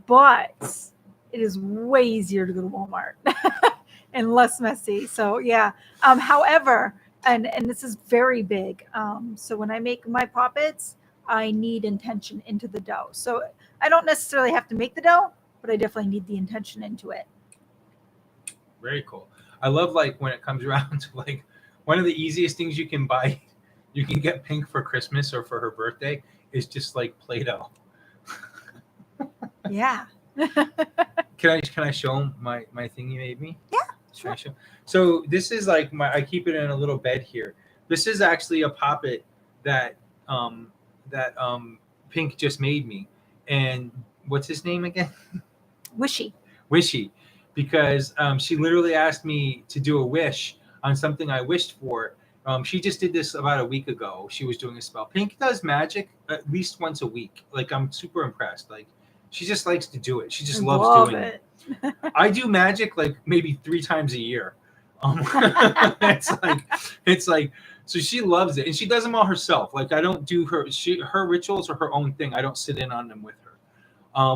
S2: but it is way easier to go to Walmart and less messy. So yeah. However, and this is very big. So when I make my poppets, I need intention into the dough. So I don't necessarily have to make the dough, but I definitely need the intention into it.
S1: Very cool. I love, like, when it comes around to, like, one of the easiest things you can buy, you can get Pink for Christmas or for her birthday, is just like Play-Doh.
S2: Yeah.
S1: Can I show him my thing you made me?
S2: Yeah, sure.
S1: So this is like I keep it in a little bed here. This is actually a poppet that Pink just made me. And what's his name again?
S2: Wishy.
S1: Because she literally asked me to do a wish on something I wished for. She just did this about a week ago. She was doing a spell. Pink does magic at least once a week. Like, I'm super impressed. Like, she just likes to do it. She just loves doing it. I do magic like maybe 3 times a year. It's like so she loves it, and she does them all herself. Like, I don't do her rituals are her own thing. I don't sit in on them with her.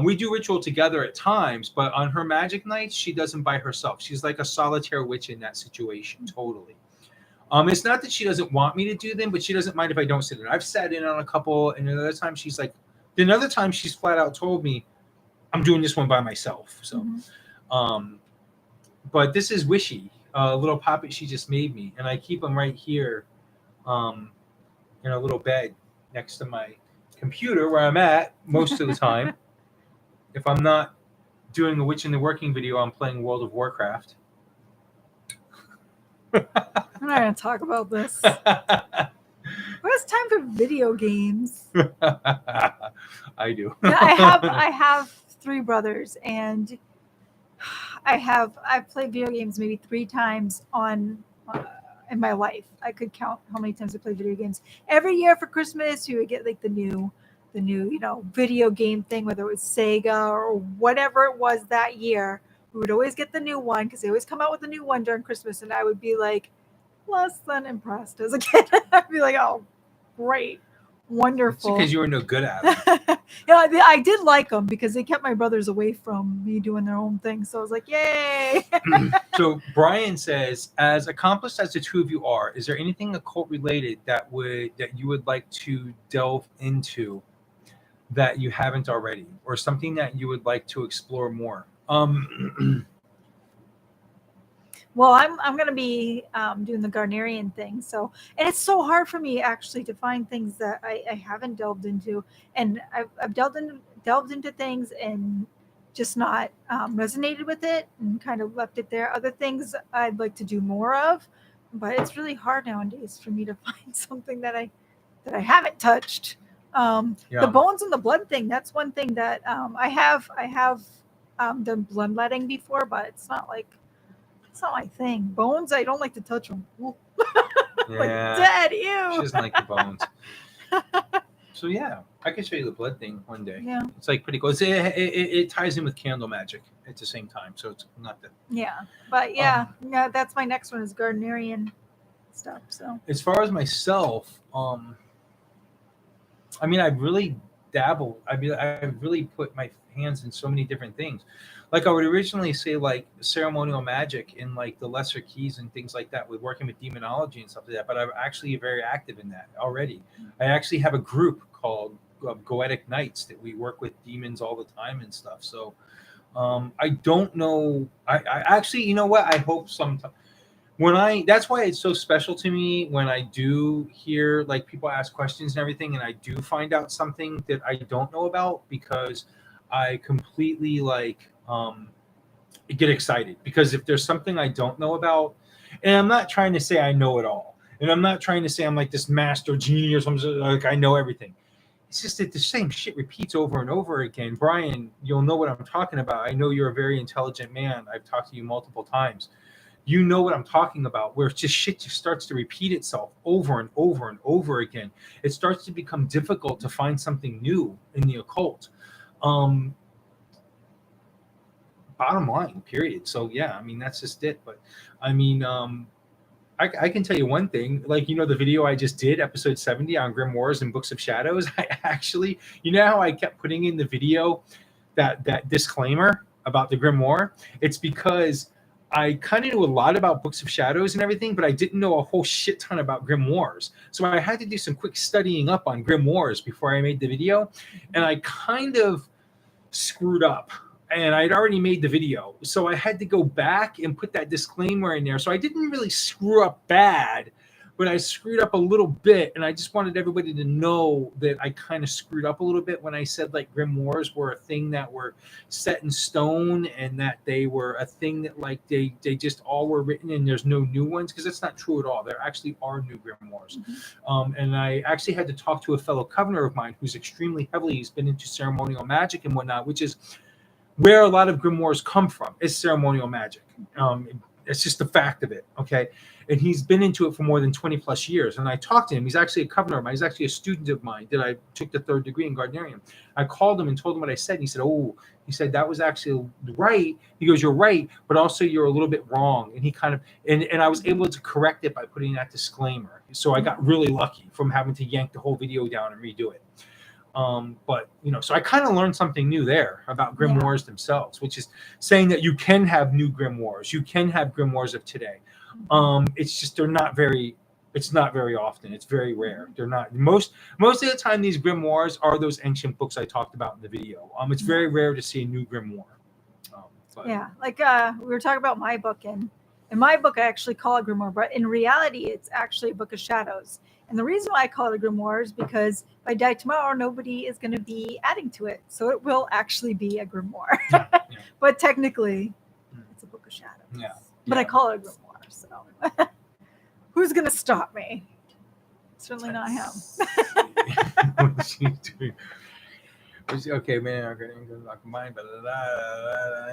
S1: We do ritual together at times, but on her magic nights, she does them by herself. She's like a solitaire witch in that situation, totally. It's not that she doesn't want me to do them, but she doesn't mind if I don't sit in. I've sat in on a couple, and another time she's flat out told me, "I'm doing this one by myself." So, but this is Wishy, a little poppet she just made me, and I keep them right here in a little bed next to my computer where I'm at most of the time. If I'm not doing a Witch in the Working video, I'm playing World of Warcraft.
S2: I'm not going to talk about this. Who has time for video games?
S1: I do.
S2: Yeah, I have 3 brothers, and I've played video games maybe 3 times in my life. I could count how many times I played video games. Every year for Christmas, you would get like the new video game thing, whether it was Sega or whatever it was that year. We would always get the new one because they always come out with a new one during Christmas, and I would be like less than impressed as a kid. I'd be like, oh, great, wonderful.
S1: Because you were no good at it.
S2: Yeah, I did like them because they kept my brothers away from me doing their own thing. So I was like, yay.
S1: So Brian says, as accomplished as the two of you are, is there anything occult related that you would like to delve into that you haven't already, or something that you would like to explore more?
S2: Well, I'm going to be doing the Garnerian thing. So, and it's so hard for me actually to find things that I haven't delved into. And I've delved into things and just not resonated with it and kind of left it there. Other things I'd like to do more of, but it's really hard nowadays for me to find something that I haven't touched. The bones and the blood thing, that's one thing that I have done bloodletting before, but it's not my thing. Bones, I don't like to touch them. Like dead, ew.
S1: She doesn't like the bones. So yeah, I can show you the blood thing one day.
S2: Yeah,
S1: it's like pretty cool. It ties in with candle magic at the same time, so it's not that.
S2: Yeah, but yeah, that's my next one is Garnerian stuff. So
S1: as far as myself, I mean, I've really dabbled. I mean, I've really put my hands in so many different things. Like I would originally say, like ceremonial magic in like the lesser keys and things like that, with working with demonology and stuff like that. But I'm actually very active in that already. I actually have a group called Goetic Knights that we work with demons all the time and stuff. So I don't know. I actually, you know what? I hope sometime. That's why it's so special to me when I do hear like people ask questions and everything, and I do find out something that I don't know about, because I completely get excited, because if there's something I don't know about, and I'm not trying to say I know it all, and I'm not trying to say I'm like this master genius, I'm just, like I know everything. It's just that the same shit repeats over and over again. Brian, you'll know what I'm talking about. I know you're a very intelligent man. I've talked to you multiple times. You know what I'm talking about, where it's just shit just starts to repeat itself over and over and over again. It starts to become difficult to find something new in the occult. Bottom line, period. So yeah, I mean, that's just it. But I mean, I can tell you one thing, like, you know, the video I just did, episode 70 on Grimoires and Books of Shadows, I actually, you know how I kept putting in the video that disclaimer about the grimoire? It's because I kind of knew a lot about Books of Shadows and everything, but I didn't know a whole shit ton about grimoires. So I had to do some quick studying up on grimoires before I made the video, and I kind of screwed up. And I'd already made the video, so I had to go back and put that disclaimer in there. So I didn't really screw up bad, but I screwed up a little bit, and I just wanted everybody to know that I kind of screwed up a little bit when I said like grimoires were a thing that were set in stone, and that they were a thing that like they just all were written and there's no new ones, because that's not true at all. There actually are new grimoires. And I actually had to talk to a fellow covenant of mine who's extremely heavily, he's been into ceremonial magic and whatnot, which is where a lot of grimoires come from, is ceremonial magic. It's just the fact of it, okay? And he's been into it for more than 20 plus years. And I talked to him. He's actually a covenant of mine. He's actually a student of mine that I took the 3rd degree in Gardnerian. I called him and told him what I said. And he said, he said, that was actually right. He goes, you're right, but also you're a little bit wrong. And he kind of, and I was able to correct it by putting that disclaimer. So I got really lucky from having to yank the whole video down and redo it. But you know, so I kind of learned something new there about grimoires themselves, which is saying that you can have new grimoires, you can have grimoires of today. It's just it's not very often. It's very rare. They're not most of the time. These grimoires are those ancient books I talked about in the video. It's very rare to see a new grimoire.
S2: Yeah, like we were talking about my book, and In my book, I actually call it grimoire, but in reality, it's actually a book of shadows. And the reason why I call it a grimoire is because if I die tomorrow, nobody is going to be adding to it. So it will actually be a grimoire.
S1: Yeah.
S2: But technically, it's a book of shadows.
S1: Yeah.
S2: But I call it a grimoire. So who's going to stop me? Certainly not him.
S1: What's she doing? Okay, man, I'm going to lock mine.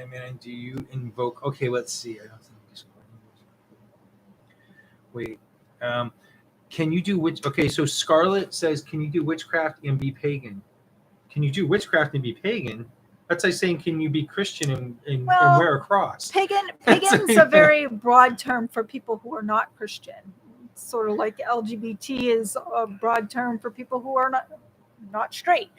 S1: Man, do you invoke? Okay, let's see. I don't think this Wait. Can you do witch? Okay, so Scarlett says, can you do witchcraft and be pagan? Can you do witchcraft and be pagan? That's like saying, can you be Christian and wear a cross?
S2: Pagan's a very broad term for people who are not Christian. It's sort of like LGBT is a broad term for people who are not straight.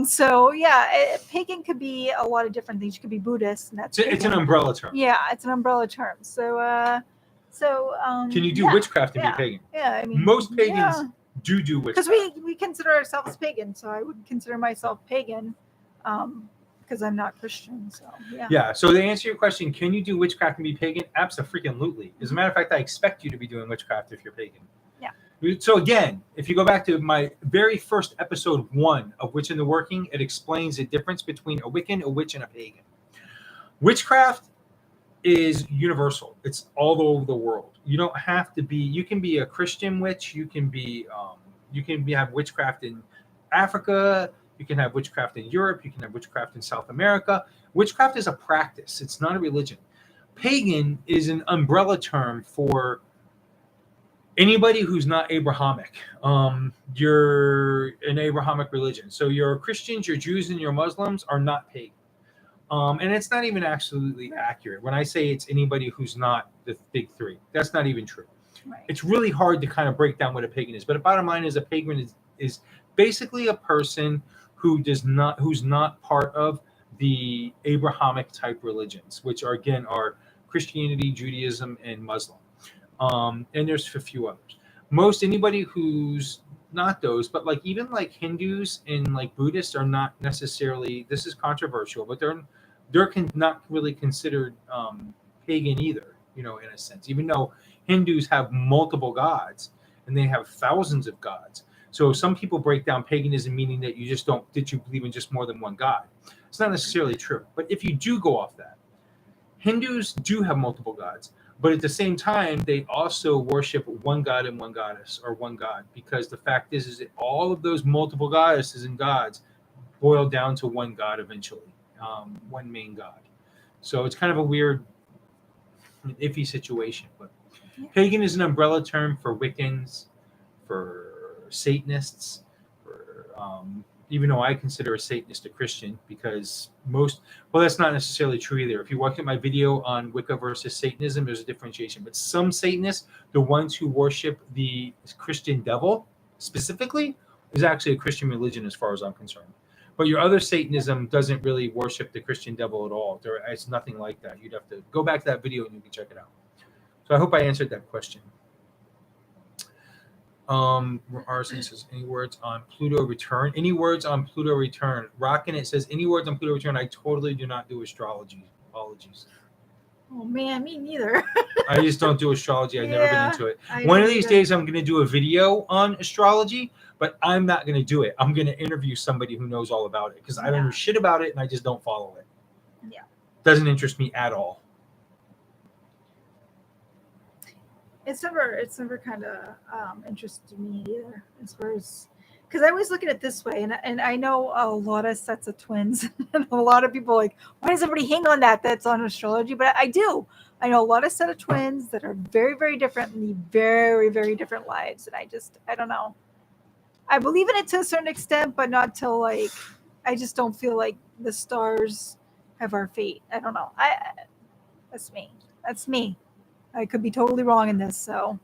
S2: So yeah, pagan could be a lot of different things. You could be Buddhist, and that's
S1: it's an umbrella term.
S2: Yeah, it's an umbrella term. So
S1: can you do witchcraft and be pagan?
S2: Yeah, I mean,
S1: most pagans do witchcraft
S2: because we consider ourselves pagan. So I would consider myself pagan because I'm not Christian. So yeah.
S1: Yeah. So to answer your question, can you do witchcraft and be pagan? Absolutely. As a matter of fact, I expect you to be doing witchcraft if you're pagan.
S2: Yeah.
S1: So again, if you go back to my very first episode 1 of Witch in the Working, it explains the difference between a Wiccan, a witch, and a pagan. Witchcraft is universal. It's all over the world. You don't have to be. You can be a Christian witch. You can be. Have witchcraft in Africa. You can have witchcraft in Europe. You can have witchcraft in South America. Witchcraft is a practice. It's not a religion. Pagan is an umbrella term for anybody who's not Abrahamic. You're an Abrahamic religion. So your Christians, your Jews, and your Muslims are not pagan. And it's not even absolutely accurate. When I say it's anybody who's not the big three, that's not even true.
S2: Right.
S1: It's really hard to kind of break down what a pagan is. But the bottom line is a pagan is basically a person who's not part of the Abrahamic type religions, which are Christianity, Judaism, and Muslim. And there's a few others. Most anybody who's not those, but even Hindus and Buddhists are not necessarily. This is controversial, but they're not really considered pagan either. In a sense, even though Hindus have multiple gods and they have thousands of gods. So some people break down paganism meaning that you believe in just more than one god. It's not necessarily true. But if you do go off that, Hindus do have multiple gods. But at the same time, they also worship one god and one goddess, or one god, because the fact is that all of those multiple goddesses and gods boil down to one god eventually, one main god. So it's kind of a weird, iffy situation. But pagan is an umbrella term for Wiccans, for Satanists, for even though I consider a Satanist a Christian, because that's not necessarily true either. If you watch at my video on Wicca versus Satanism, there's a differentiation. But some Satanists, the ones who worship the Christian devil specifically, is actually a Christian religion as far as I'm concerned. But your other Satanism doesn't really worship the Christian devil at all. It's nothing like that. You'd have to go back to that video and you can check it out. So I hope I answered that question. Arson says, any words on Pluto return? Any words on Pluto return? Rockin' it says, any words on Pluto return? I totally do not do astrology. Apologies.
S2: Oh man, me neither.
S1: I just don't do astrology. I've never been into it. One of these days I'm going to do a video on astrology, but I'm not going to do it. I'm going to interview somebody who knows all about it, because I don't know shit about it and I just don't follow it.
S2: Yeah.
S1: Doesn't interest me at all.
S2: It's never kind of interested me either, as far as, because I always look at it this way, and I know a lot of sets of twins, and a lot of people why does everybody hang on that's on astrology? But I do. I know a lot of set of twins that are very, very different and lead very, very different lives, and I don't know. I believe in it to a certain extent, but not till I just don't feel like the stars have our fate. I don't know. That's me. I could be totally wrong in this. So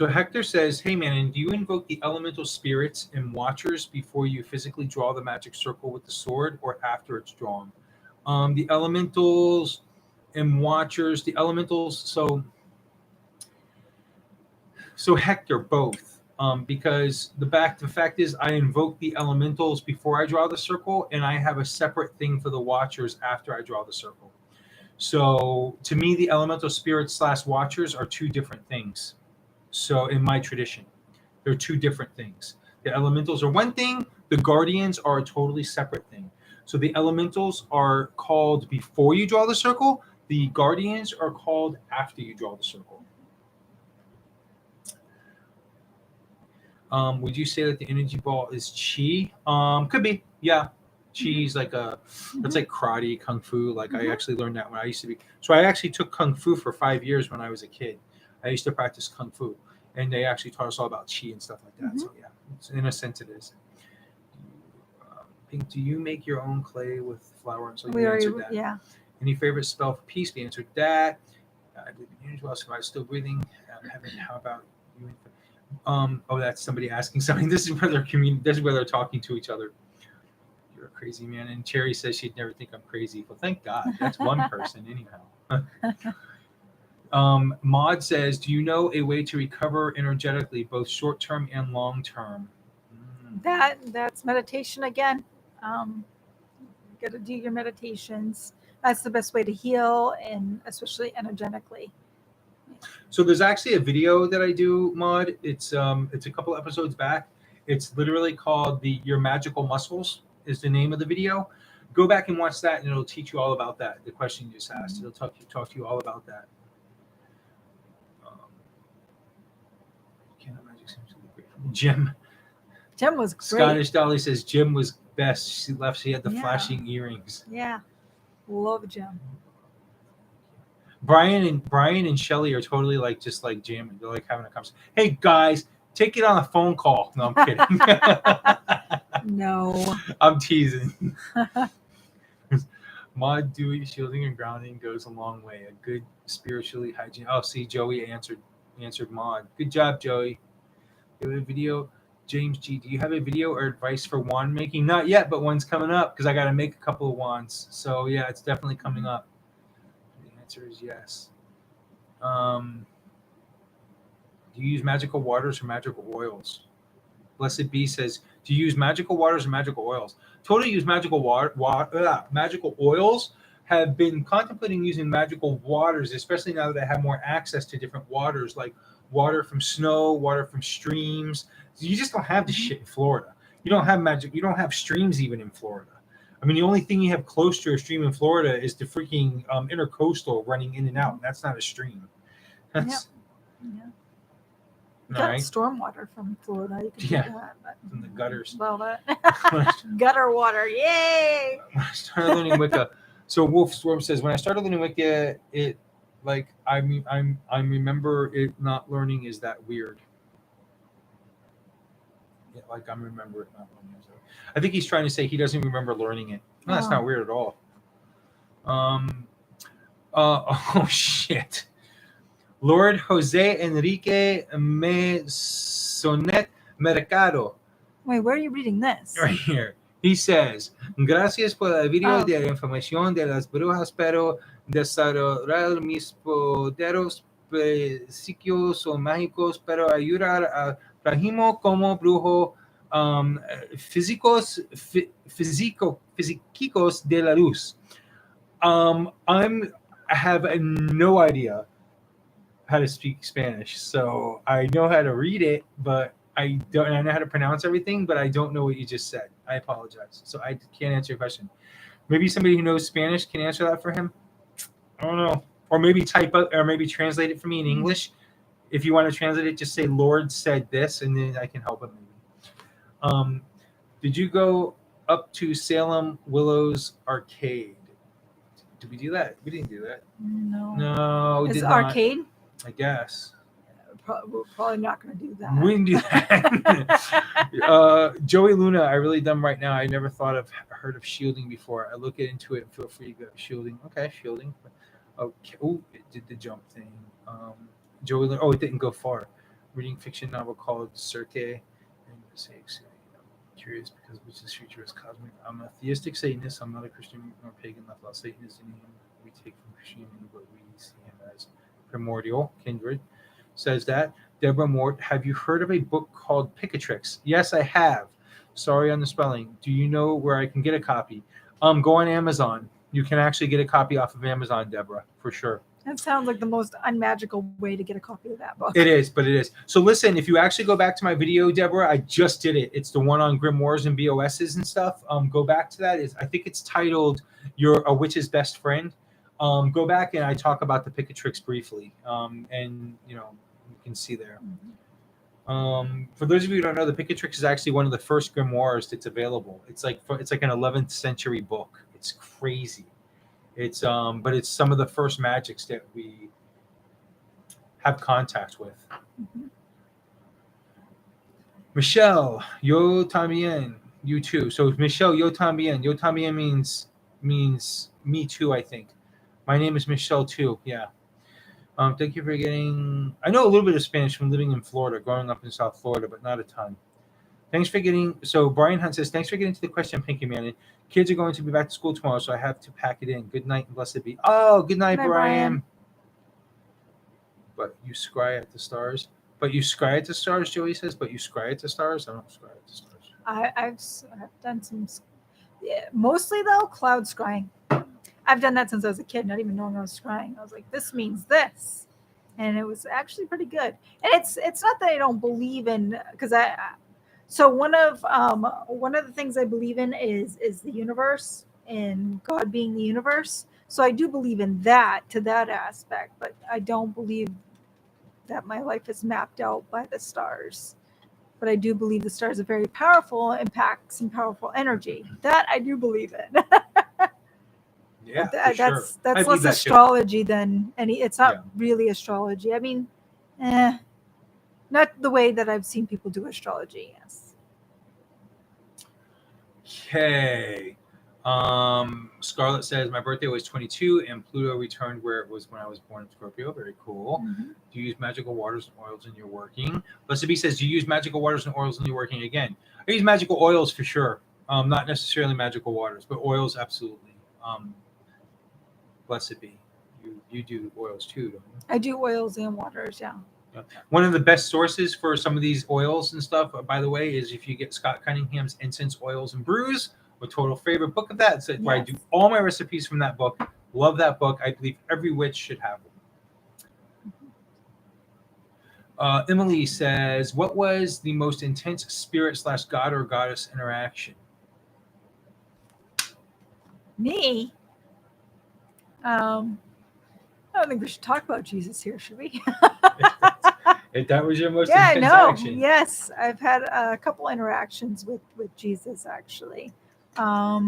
S1: Hector says, hey, Mannun, do you invoke the elemental spirits and watchers before you physically draw the magic circle with the sword, or after it's drawn? The elementals and watchers, so Hector, both. Because the fact is I invoke the elementals before I draw the circle, and I have a separate thing for the watchers after I draw the circle. So to me, the elemental spirits / watchers are two different things. So in my tradition, they're two different things. The elementals are one thing, the guardians are a totally separate thing. So the elementals are called before you draw the circle, the guardians are called after you draw the circle. Would you say that the energy ball is chi? Could be, yeah. Chi is like it's like karate, kung fu. Like I actually learned that when I used to be. So I actually took kung fu for 5 years when I was a kid. I used to practice kung fu, and they actually taught us all about chi and stuff like that. So yeah, in a sense, it is. Pink, do you make your own clay with flour? And so you answered that.
S2: Yeah.
S1: Any favorite spell for peace? We answered that. I did the energy ball. So I'm still breathing. Heaven. How about you? Oh, that's somebody asking something. This is where they're This is where they're talking to each other. You're a crazy man. And Cherry says she'd never think I'm crazy. Well, thank God. That's one person anyhow. Maud says, do you know a way to recover energetically, both short term and long term?
S2: That's meditation again. You got to do your meditations. That's the best way to heal, and especially energetically.
S1: So there's actually a video that I do, Maud. It's a couple episodes back. It's literally called Your Magical Muscles is the name of the video. Go back and watch that, and it'll teach you all about that. The question you just asked, it'll talk to you all about that. Jim
S2: was great.
S1: Scottish Dolly says Jim was best. She had the flashing earrings.
S2: Yeah, love Jim.
S1: Brian and Shelly are totally just like jamming. They're like having a conversation. Hey guys, take it on a phone call. No, I'm kidding.
S2: No,
S1: I'm teasing. Mod, dewy, shielding, and grounding goes a long way. A good spiritually hygiene. Oh, see, Joey answered Mod. Good job, Joey. Do you have a video? James G, do you have a video or advice for wand making? Not yet, but one's coming up because I got to make a couple of wands. So yeah, it's definitely coming up. The answer is yes. Do you use magical waters or magical oils? Blessed Bee says, do you use magical waters or magical oils? Totally use magical magical oils. Have been contemplating using magical waters, especially now that I have more access to different waters, like water from snow, water from streams. You just don't have this shit in Florida. You don't have magic. You don't have streams even in Florida. I mean, the only thing you have close to a stream in Florida is the freaking intercoastal running in and out. And that's not a stream. That's,
S2: yeah. You got stormwater from Florida. You can do that, but
S1: from the gutters.
S2: Well, gutter water. Yay!
S1: When I started learning Wicca, so Wolf Storm says, when I started learning Wicca, it I remember it not learning is that weird. Yeah, I remember it not learning. I think he's trying to say he doesn't remember learning it. No, that's not weird at all. Oh shit. Lord Jose Enrique Mesonet Mercado.
S2: Wait, where are you reading this?
S1: Right here. He says, gracias por el video de la información de las brujas, pero desarrollar mis poderes psíquicos o mágicos, pero ayudar a Rahimo como brujo físicos de la luz. I have no idea how to speak Spanish, so I know how to read it, but I know how to pronounce everything, but I don't know what you just said. I apologize. So I can't answer your question. Maybe somebody who knows Spanish can answer that for him. I don't know. Or maybe type out, or maybe translate it for me in English. If you want to translate it, just say Lord said this, and then I can help him maybe. Did you go up to Salem Willows Arcade? Did we do that? We didn't do that. No.
S2: It's arcade?
S1: I guess.
S2: We're probably not going to do that.
S1: We didn't do that. Joey Luna, I really dumb right now. I never heard of shielding before. I look into it and feel free to go shielding. Okay, shielding. Okay. Oh, it did the jump thing. Joey Luna. Oh, it didn't go far. Reading fiction novel called Circe. And I'm curious because which is future is cosmic. I'm a theistic Satanist. I'm not a Christian nor pagan. Left out Satan is the name we take from Christianity, but we see him as primordial kindred. Says that. Deborah Mort, have you heard of a book called Picatrix? Yes, I have. Sorry on the spelling. Do you know where I can get a copy? Go on Amazon. You can actually get a copy off of Amazon, Deborah, for sure.
S2: That sounds like the most unmagical way to get a copy of that book.
S1: It is, but it is. So listen, if you actually go back to my video, Deborah, I just did it. It's the one on grimoires and BOSs and stuff. Go back to that. I think it's titled "You're a Witch's Best Friend." Go back and I talk about the Picatrix briefly, and you can see there. For those of you who don't know, the Picatrix is actually one of the first grimoires that's available. It's like an 11th century book. It's crazy. It's but it's some of the first magics that we have contact with. Michelle, yo también, you too. So Michelle, yo también. Yo también means me too, I think. My name is Michelle too. Yeah. Thank you for getting. I know a little bit of Spanish from living in Florida, growing up in South Florida, but not a ton. Thanks for getting. So Brian Hunt says, thanks for getting to the question, Pinky Man. Kids are going to be back to school tomorrow, so I have to pack it in. Good night and blessed be. Oh, good night, Brian. But you scry at the stars. But you scry at the stars, Joey says. But you scry at the stars. I don't scry at the stars.
S2: I've done some, mostly though, cloud scrying. I've done that since I was a kid, not even knowing I was scrying. I was like, this means this, and it was actually pretty good. And it's not that I don't believe in, because so one of the things I believe in is the universe and God being the universe. So I do believe in that, to that aspect, but I don't believe that my life is mapped out by the stars. But I do believe the stars are very powerful and pack some powerful energy. That I do believe in.
S1: Yeah,
S2: that's less astrology than any. It's not really astrology. I mean, not the way that I've seen people do astrology. Yes.
S1: Okay. Scarlett says my birthday was 22 and Pluto returned where it was when I was born in Scorpio. Very cool. Do you use magical waters and oils in your working? Blessed B says, do you use magical waters and oils in your working? Again, I use magical oils for sure. Not necessarily magical waters, but oils absolutely. Blessed be. You do oils too, don't you?
S2: I do oils and waters, yeah.
S1: One of the best sources for some of these oils and stuff, by the way, is if you get Scott Cunningham's Incense Oils and Brews. A total favorite book of that. So where I do all my recipes from that book. Love that book. I believe every witch should have one. Emily says, what was the most intense spirit / god or goddess interaction?
S2: Me? I don't think we should talk about Jesus here, should we?
S1: If that was your most intense interaction.
S2: Yes, I've had a couple interactions with Jesus, actually. I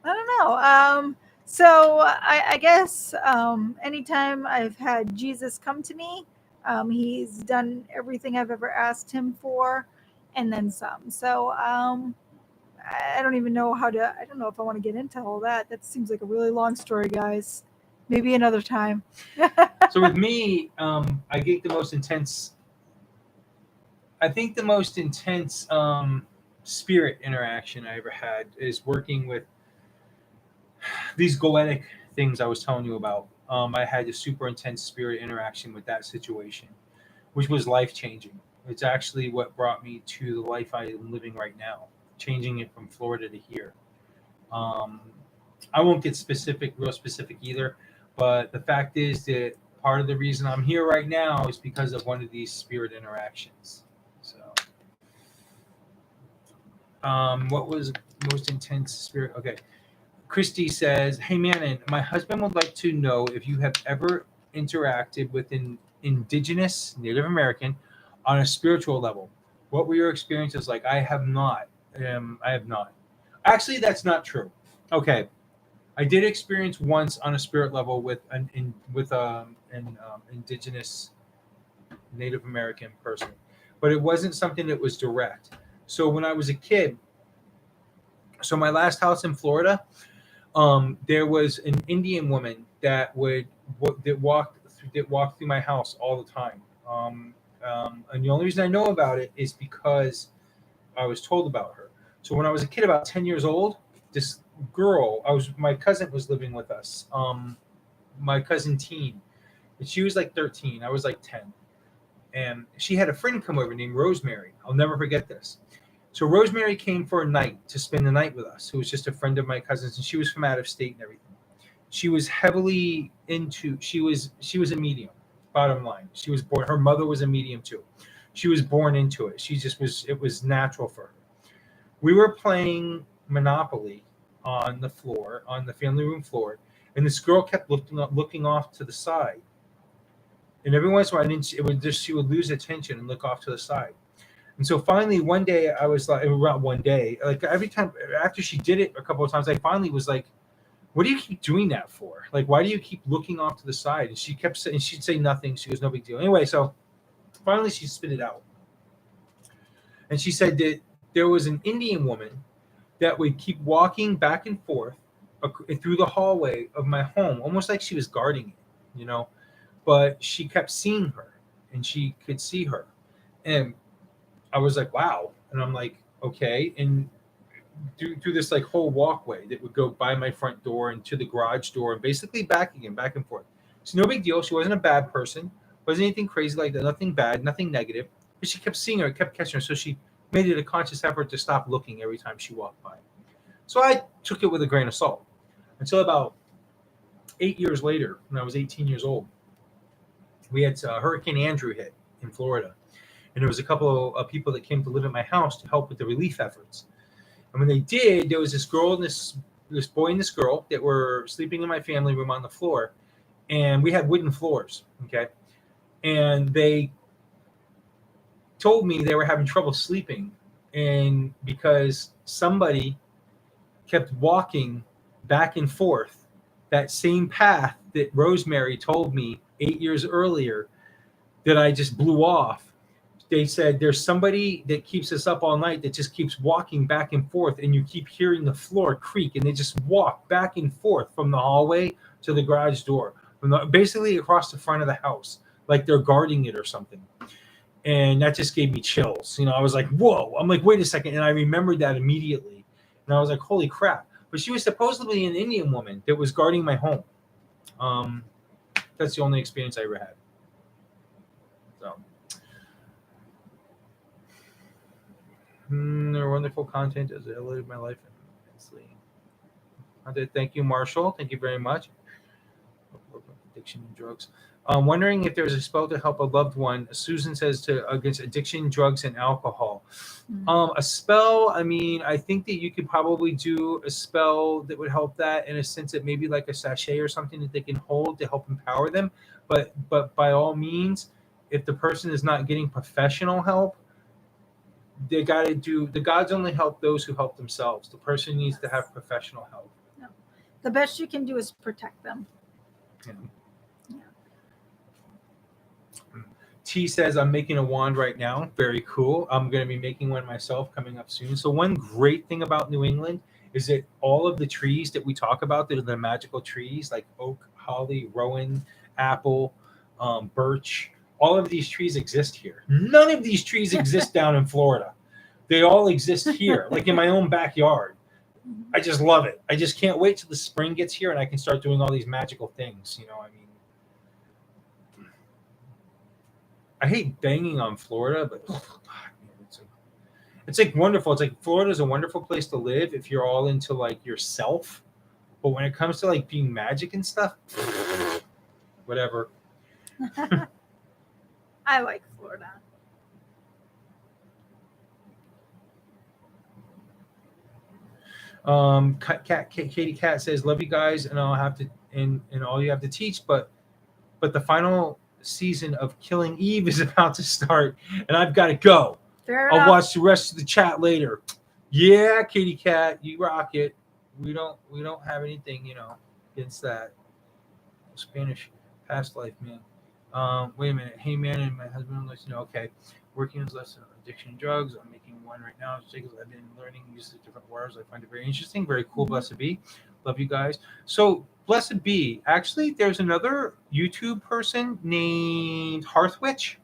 S2: don't know. So I guess anytime I've had Jesus come to me, he's done everything I've ever asked him for, and then some. So I don't even know I don't know if I want to get into all that. That seems like a really long story, guys. Maybe another time.
S1: So with me, I think the most intense spirit interaction I ever had is working with these goetic things I was telling you about. I had a super intense spirit interaction with that situation, which was life-changing. It's actually what brought me to the life I am living right now, changing it from Florida to here. I won't get real specific either, but the fact is that part of the reason I'm here right now is because of one of these spirit interactions. So, what was most intense spirit? Okay. Christy says, hey, Mannun, my husband would like to know if you have ever interacted with an Indigenous, Native American, on a spiritual level. What were your experiences like? I have not. Actually, that's not true. Okay. I did experience once on a spirit level with an Indigenous Native American person, but it wasn't something that was direct. So when I was a kid, so my last house in Florida, there was an Indian woman that walked through my house all the time. And the only reason I know about it is because I was told about her. So when I was a kid, about 10 years old, this girl, my cousin was living with us. My cousin Teen, and she was like 13. I was like 10. And she had a friend come over named Rosemary. I'll never forget this. So Rosemary came for a night to spend the night with us, who was just a friend of my cousin's, and she was from out of state and everything. she was heavily into. She was a medium. Bottom line, she was born. Her mother was a medium too. She was born into it. She just was. It was natural for her. We were playing Monopoly on the floor, on the family room floor, and this girl kept looking off to the side. And every once in a while, she would lose attention and look off to the side. And so finally, one day, I was like, around one day, like every time after she did it a couple of times, I finally was like, "What do you keep doing that for? Like, why do you keep looking off to the side?" And she kept saying, she'd say nothing. She goes, "No big deal." Anyway, so finally, she spit it out, and she said that there was an Indian woman that would keep walking back and forth through the hallway of my home, almost like she was guarding it, you know. But she kept seeing her, and she could see her, and I was like, wow. And I'm like, okay. And through this like whole walkway that would go by my front door and to the garage door and basically back again, back and forth. It's no big deal. She wasn't a bad person. Wasn't anything crazy like that. Nothing bad, nothing negative. But she kept seeing her, kept catching her. So she made it a conscious effort to stop looking every time she walked by. So I took it with a grain of salt until about 8 years later, when I was 18 years old. We had Hurricane Andrew hit in Florida. And there was a couple of people that came to live at my house to help with the relief efforts. And when they did, there was this girl and this boy and this girl that were sleeping in my family room on the floor. And we had wooden floors, okay? And they told me they were having trouble sleeping. And because somebody kept walking back and forth that same path that Rosemary told me 8 years earlier that I just blew off. They said there's somebody that keeps us up all night that just keeps walking back and forth, and you keep hearing the floor creak, and they just walk back and forth from the hallway to the garage door, basically across the front of the house, like they're guarding it or something. And that just gave me chills. You know, I was like, whoa. I'm like, wait a second. And I remembered that immediately. And I was like, holy crap. But she was supposedly an Indian woman that was guarding my home. That's the only experience I ever had. So. Their wonderful content has elevated my life immensely. Thank you, Marshall. Thank you very much. Addiction and drugs. Wondering if there's a spell to help a loved one. Susan says against addiction, drugs, and alcohol. A spell. I mean, I think that you could probably do a spell that would help that in a sense that maybe like a sachet or something that they can hold to help empower them. But by all means, if the person is not getting professional help, they got to do. The gods only help those who help themselves. The person needs to have professional help.
S2: No. The best you can do is protect them.
S1: Yeah. T says, I'm making a wand right now. Very cool. I'm going to be making one myself coming up soon. So one great thing about New England is that all of the trees that we talk about that are the magical trees like oak, holly, rowan, apple, birch, all of these trees exist here. None of these trees exist down in Florida. They all exist here, like in my own backyard. I just love it. I just can't wait till the spring gets here and I can start doing all these magical things. You know, I mean, I hate banging on Florida, but it's like wonderful. It's like Florida is a wonderful place to live if you're all into like yourself. But when it comes to like being magic and stuff, whatever.
S2: I like Florida.
S1: Katie Cat says, "Love you guys, and I'll have to and all you have to teach, but the final season of Killing Eve is about to start, and I've got to go. I'll watch the rest of the chat later." Yeah, Katie Cat, you rock it. We don't have anything, against that. Spanish past life, man. Wait a minute. Hey, man, and my husband lets you know. Okay, working on lesson on addiction and drugs. I'm making one right now because I've been learning use of different words. I find it very interesting. Very cool. Blessed be. Love you guys. So, blessed be. Actually, there's another YouTube person named Hearthwitch.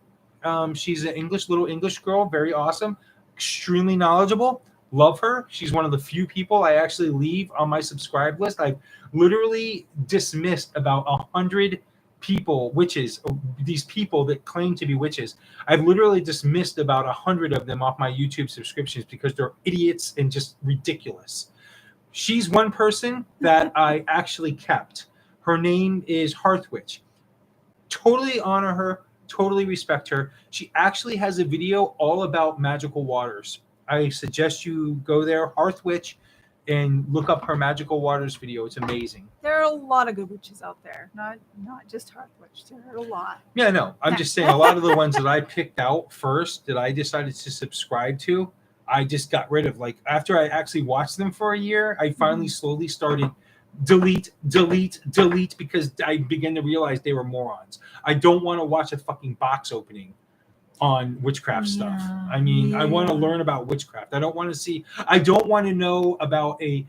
S1: She's an little English girl. Very awesome. Extremely knowledgeable. Love her. She's one of the few people I actually leave on my subscribe list. I've literally dismissed about 100 people, witches, these people that claim to be witches. I've literally dismissed about 100 of them off my YouTube subscriptions because they're idiots and just ridiculous. She's one person that I actually kept. Her name is Hearthwitch. Totally honor her, totally respect her. She actually has a video all about magical waters. I suggest you go there, Hearthwitch, and look up her magical waters video. It's amazing.
S2: There are a lot of good witches out there, not just Hearthwitch. There are a lot.
S1: Yeah, no, I'm just saying a lot of the ones that I picked out first that I decided to subscribe to, I just got rid of. Like after I actually watched them for a year, I finally slowly started delete because I began to realize they were morons. I don't want to watch a fucking box opening on witchcraft stuff. I mean, I want to learn about witchcraft. I don't want to know about a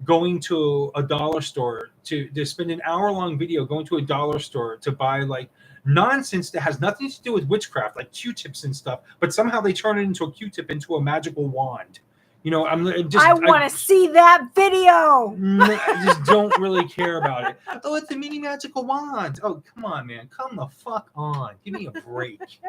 S1: going to a dollar store to spend an hour-long video going to a dollar store to buy like nonsense that has nothing to do with witchcraft, like Q-tips and stuff, but somehow they turn it into a Q-tip into a magical wand. You know, I
S2: want to see that video.
S1: I just don't really care about it. Oh, it's a mini magical wand. Oh, come on, man. Come the fuck on. Give me a break.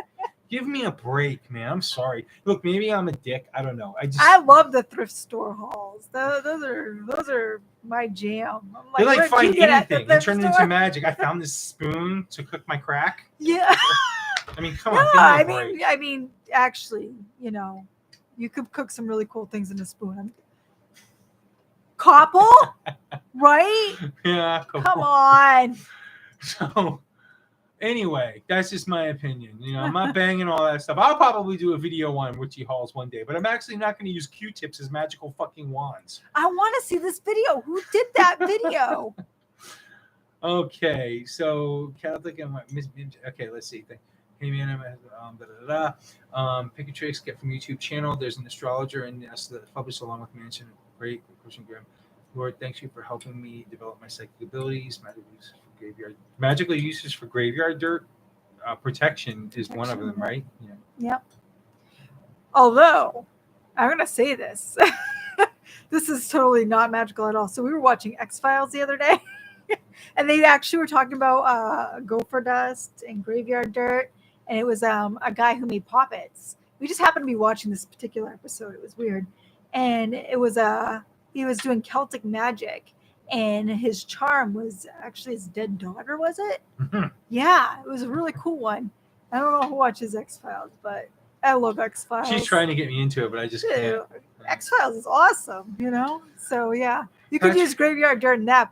S1: Give me a break, man. I'm sorry. Look, maybe I'm a dick. I don't know. I
S2: love the thrift store hauls. Those are my jam. I'm
S1: they like find anything and turn it into magic. I found this spoon to cook my crack.
S2: Yeah.
S1: I mean, come on. Give me a break.
S2: I mean, actually, you know, you could cook some really cool things in a spoon. Copple? Right?
S1: Yeah.
S2: Come on.
S1: So, anyway, that's just my opinion. You know, I'm not banging all that stuff. I'll probably do a video on witchy hauls one day, but I'm actually not going to use Q-tips as magical fucking wands.
S2: I want to see this video. Who did that video?
S1: Okay, so Catholic and okay, let's see. Hey man, pick a tricks get from YouTube channel. There's an astrologer and yes, that published along with Mansion. Great, Christian Graham. Lord, thanks you for helping me develop my psychic abilities. Magical uses for graveyard dirt. Protection is one of them, right? Yeah.
S2: Yep. Although, I'm gonna say this. This is totally not magical at all. So we were watching X-Files the other day, and they actually were talking about gopher dust and graveyard dirt. And it was a guy who made poppets. We just happened to be watching this particular episode. It was weird. And it was he was doing Celtic magic. And his charm was actually his dead daughter, was it?
S1: Mm-hmm.
S2: Yeah, it was a really cool one. I don't know who watches X-Files, but I love X-Files.
S1: She's trying to get me into it, but I just can't.
S2: X-Files is awesome, you know? So, yeah. You could use graveyard dirt in that,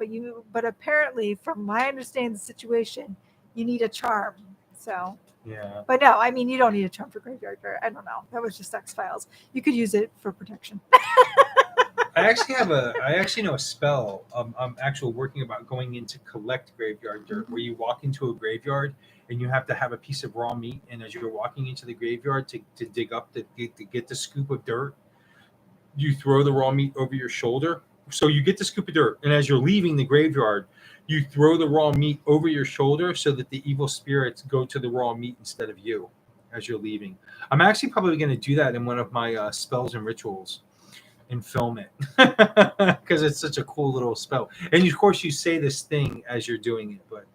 S2: but apparently, from my understanding of the situation, you need a charm. So...
S1: yeah.
S2: But no, I mean, you don't need a charm for graveyard dirt. I don't know. That was just X-Files. You could use it for protection.
S1: I actually know a spell. I'm actually working about going in to collect graveyard dirt, where you walk into a graveyard and you have to have a piece of raw meat. And as you're walking into the graveyard to dig up to get the scoop of dirt, you throw the raw meat over your shoulder. So you get the scoop of dirt, and as you're leaving the graveyard, you throw the raw meat over your shoulder so that the evil spirits go to the raw meat instead of you as you're leaving. I'm actually probably going to do that in one of my spells and rituals and film it because it's such a cool little spell. And of course, you say this thing as you're doing it, but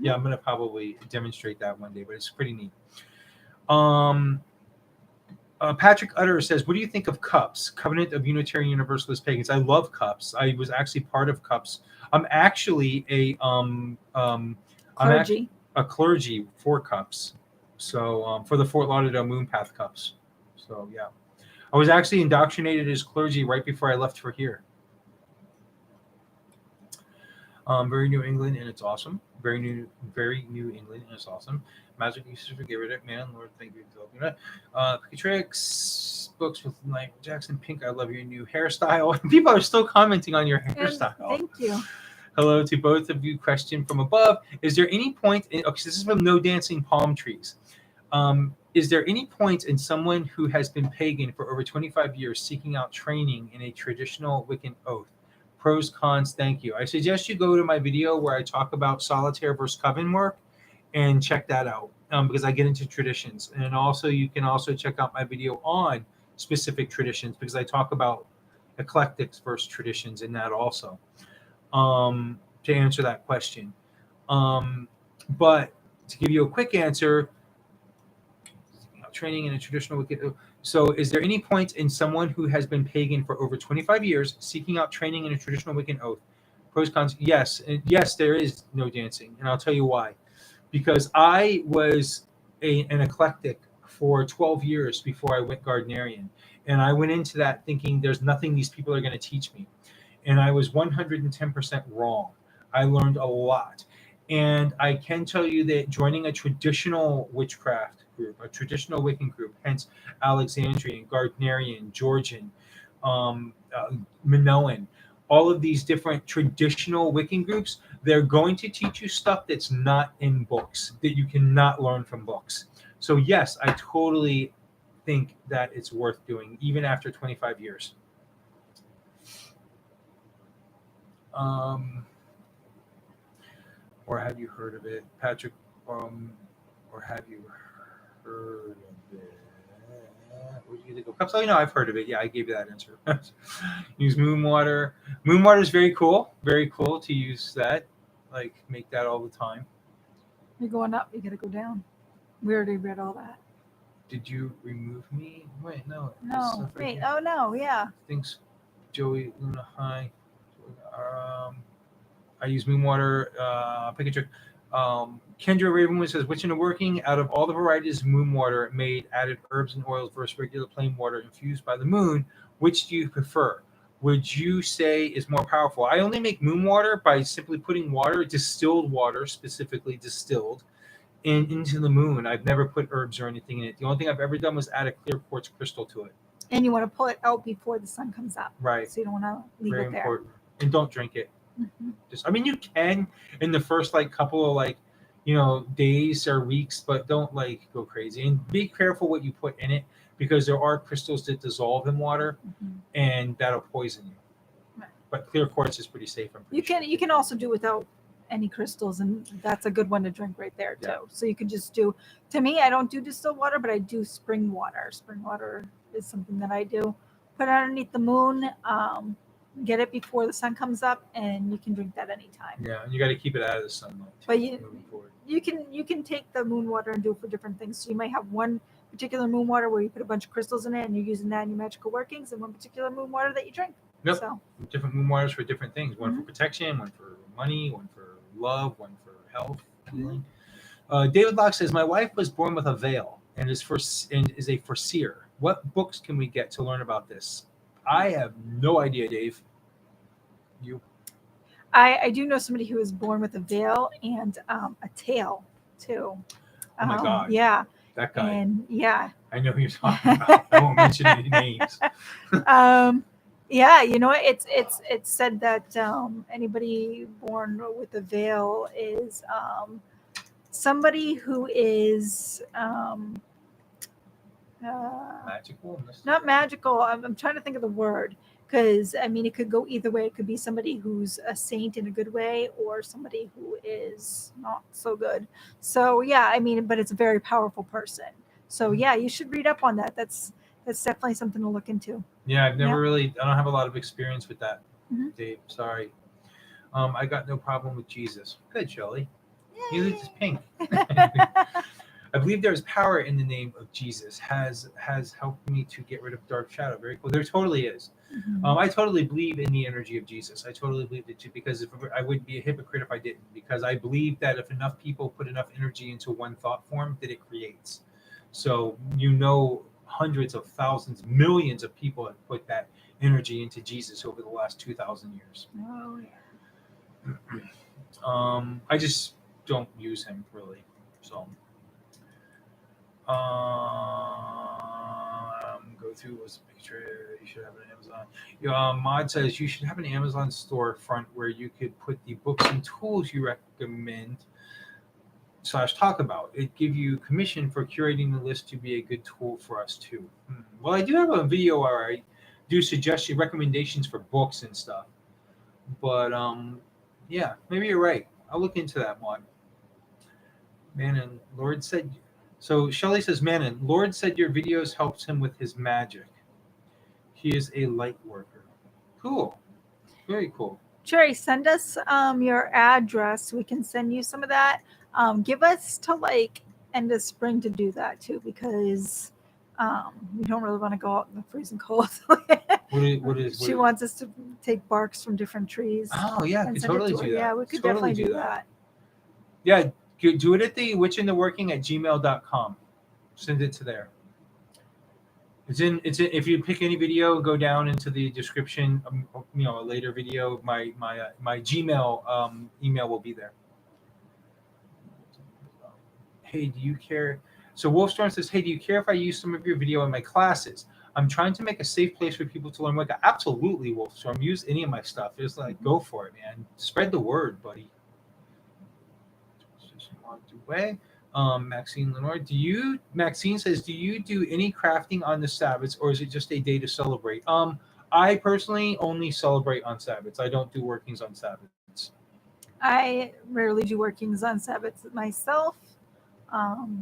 S1: yeah, I'm going to probably demonstrate that one day, but it's pretty neat. Patrick Utter says, what do you think of CUPS, Covenant of Unitarian Universalist Pagans? I love CUPS. I was actually part of CUPS. I'm actually a clergy for CUPS. So for the Fort Lauderdale Moonpath CUPS. So yeah. I was actually indoctrinated as clergy right before I left for here. Very New England, and it's awesome. Very new England, and it's awesome. Magic uses for give it, man. Lord, thank you for developing that. Tricks, books with like Jackson Pink. I love your new hairstyle. People are still commenting on your hairstyle.
S2: Thank you.
S1: Hello to both of you. Question from above: is there any point? Okay, this is from No Dancing Palm Trees. Is there any point in someone who has been pagan for over 25 years seeking out training in a traditional Wiccan oath? Pros, cons, thank you. I suggest you go to my video where I talk about solitaire versus coven work and check that out because I get into traditions. And also, you can also check out my video on specific traditions because I talk about eclectics versus traditions in that also to answer that question. But to give you a quick answer, training in a traditional Wiccan. So is there any point in someone who has been pagan for over 25 years seeking out training in a traditional Wiccan oath? Pros, cons. Yes. Yes, there is no dancing. And I'll tell you why. Because I was an eclectic for 12 years before I went Gardnerian. And I went into that thinking there's nothing these people are going to teach me. And I was 110% wrong. I learned a lot. And I can tell you that joining a traditional witchcraft group, a traditional Wiccan group, hence Alexandrian, Gardnerian, Georgian, Minoan, all of these different traditional Wiccan groups, they're going to teach you stuff that's not in books, that you cannot learn from books. So yes, I totally think that it's worth doing, even after 25 years. Or have you heard of it, Patrick? Or have you heard of it? What do you think? So you know, I've heard of it. Yeah, I gave you that answer. Use moon water. Moon water is very cool. Very cool to use that. Like make that all the time.
S2: You're going up. You got to go down. We already read all that.
S1: Did you remove me? Wait, no.
S2: No. Wait. Oh no. Yeah.
S1: Thanks, Joey Luna. Hi. I use moon water. Pick a trick. Kendra Ravenwood says, which in the working out of all the varieties of moon water made, added herbs and oils versus regular plain water infused by the moon, which do you prefer? Would you say is more powerful? I only make moon water by simply putting water, distilled water, specifically distilled, into the moon. I've never put herbs or anything in it. The only thing I've ever done was add a clear quartz crystal to it.
S2: And you want to pull it out before the sun comes up.
S1: Right.
S2: So you don't want to leave
S1: Very
S2: it there.
S1: important. And don't drink it.
S2: Mm-hmm.
S1: I mean, you can in the first couple of days or weeks, but don't go crazy, and be careful what you put in it, because there are crystals that dissolve in water, and that'll poison you. Right. But clear quartz is pretty safe. You
S2: can also do without any crystals, and that's a good one to drink right there too. Yeah. So you can just do. To me, I don't do distilled water, but I do spring water. Spring water is something that I do. Put it underneath the moon. Get it before the sun comes up, and you can drink that anytime.
S1: Yeah, and you got to keep it out of the sunlight.
S2: But you can take the moon water and do it for different things. So you might have one particular moon water where you put a bunch of crystals in it, and you're using that in your magical workings, and one particular moon water that you drink.
S1: Yep. So different moon waters for different things. One for protection, one for money, one for love, one for health, healing. David Locke says, my wife was born with a veil and is a foreseer. What books can we get to learn about this? I have no idea, Dave. You?
S2: I do know somebody who was born with a veil and a tail too.
S1: Oh my God!
S2: Yeah,
S1: that guy.
S2: And yeah,
S1: I know who you're talking about. I won't mention any names.
S2: Yeah, it's said that anybody born with a veil is somebody who is
S1: magical?
S2: Not magical. I'm trying to think of the word, because I mean it could go either way. It could be somebody who's a saint in a good way, or somebody who is not so good. So yeah, I mean, but it's a very powerful person. So yeah, you should read up on that. That's definitely something to look into.
S1: Yeah, I've never I don't have a lot of experience with that, Dave. Sorry. I got no problem with Jesus. Good, Shelley. He is pink. I believe there is power in the name of Jesus. Has helped me to get rid of dark shadow. Very cool. There totally is. I totally believe in the energy of Jesus. I totally believe it too, because I wouldn't be a hypocrite if I didn't. Because I believe that if enough people put enough energy into one thought form, that it creates. So hundreds of thousands, millions of people have put that energy into Jesus over the last 2,000 years.
S2: Oh
S1: yeah. I just don't use him really. So. Go through was a picture. You should have an Amazon. Mod says you should have an Amazon storefront where you could put the books and tools you recommend / talk about. It give you commission for curating the list to be a good tool for us too. Well, I do have a video where I do suggest you recommendations for books and stuff. But yeah, maybe you're right. I'll look into that one. Mannun, Lord said. So Shelley says, Mannun, Lord said your videos helped him with his magic. He is a light worker. Cool. Very cool.
S2: Cherry, send us your address. We can send you some of that. Give us to end of spring to do that too, because we don't really want to go out in the freezing cold. She wants us to take barks from different trees.
S1: Oh yeah,
S2: and
S1: could
S2: send it
S1: totally
S2: to her.
S1: do that.
S2: Yeah, we could
S1: Totally
S2: definitely do that.
S1: Yeah, do it at the witchintheworking@gmail.com. Send it to there. It's in. If you pick any video, go down into the description. A later video. My Gmail email will be there. Hey, do you care? So Wolfstorm says, hey, do you care if I use some of your video in my classes? I'm trying to make a safe place for people to learn Wicca. Absolutely, Wolfstorm. Use any of my stuff. Just go for it, man. Spread the word, buddy. Maxine Lenore, Maxine says, do you do any crafting on the Sabbaths, or is it just a day to celebrate? I personally only celebrate on Sabbaths. I don't do workings on Sabbaths.
S2: I rarely do workings on Sabbaths myself.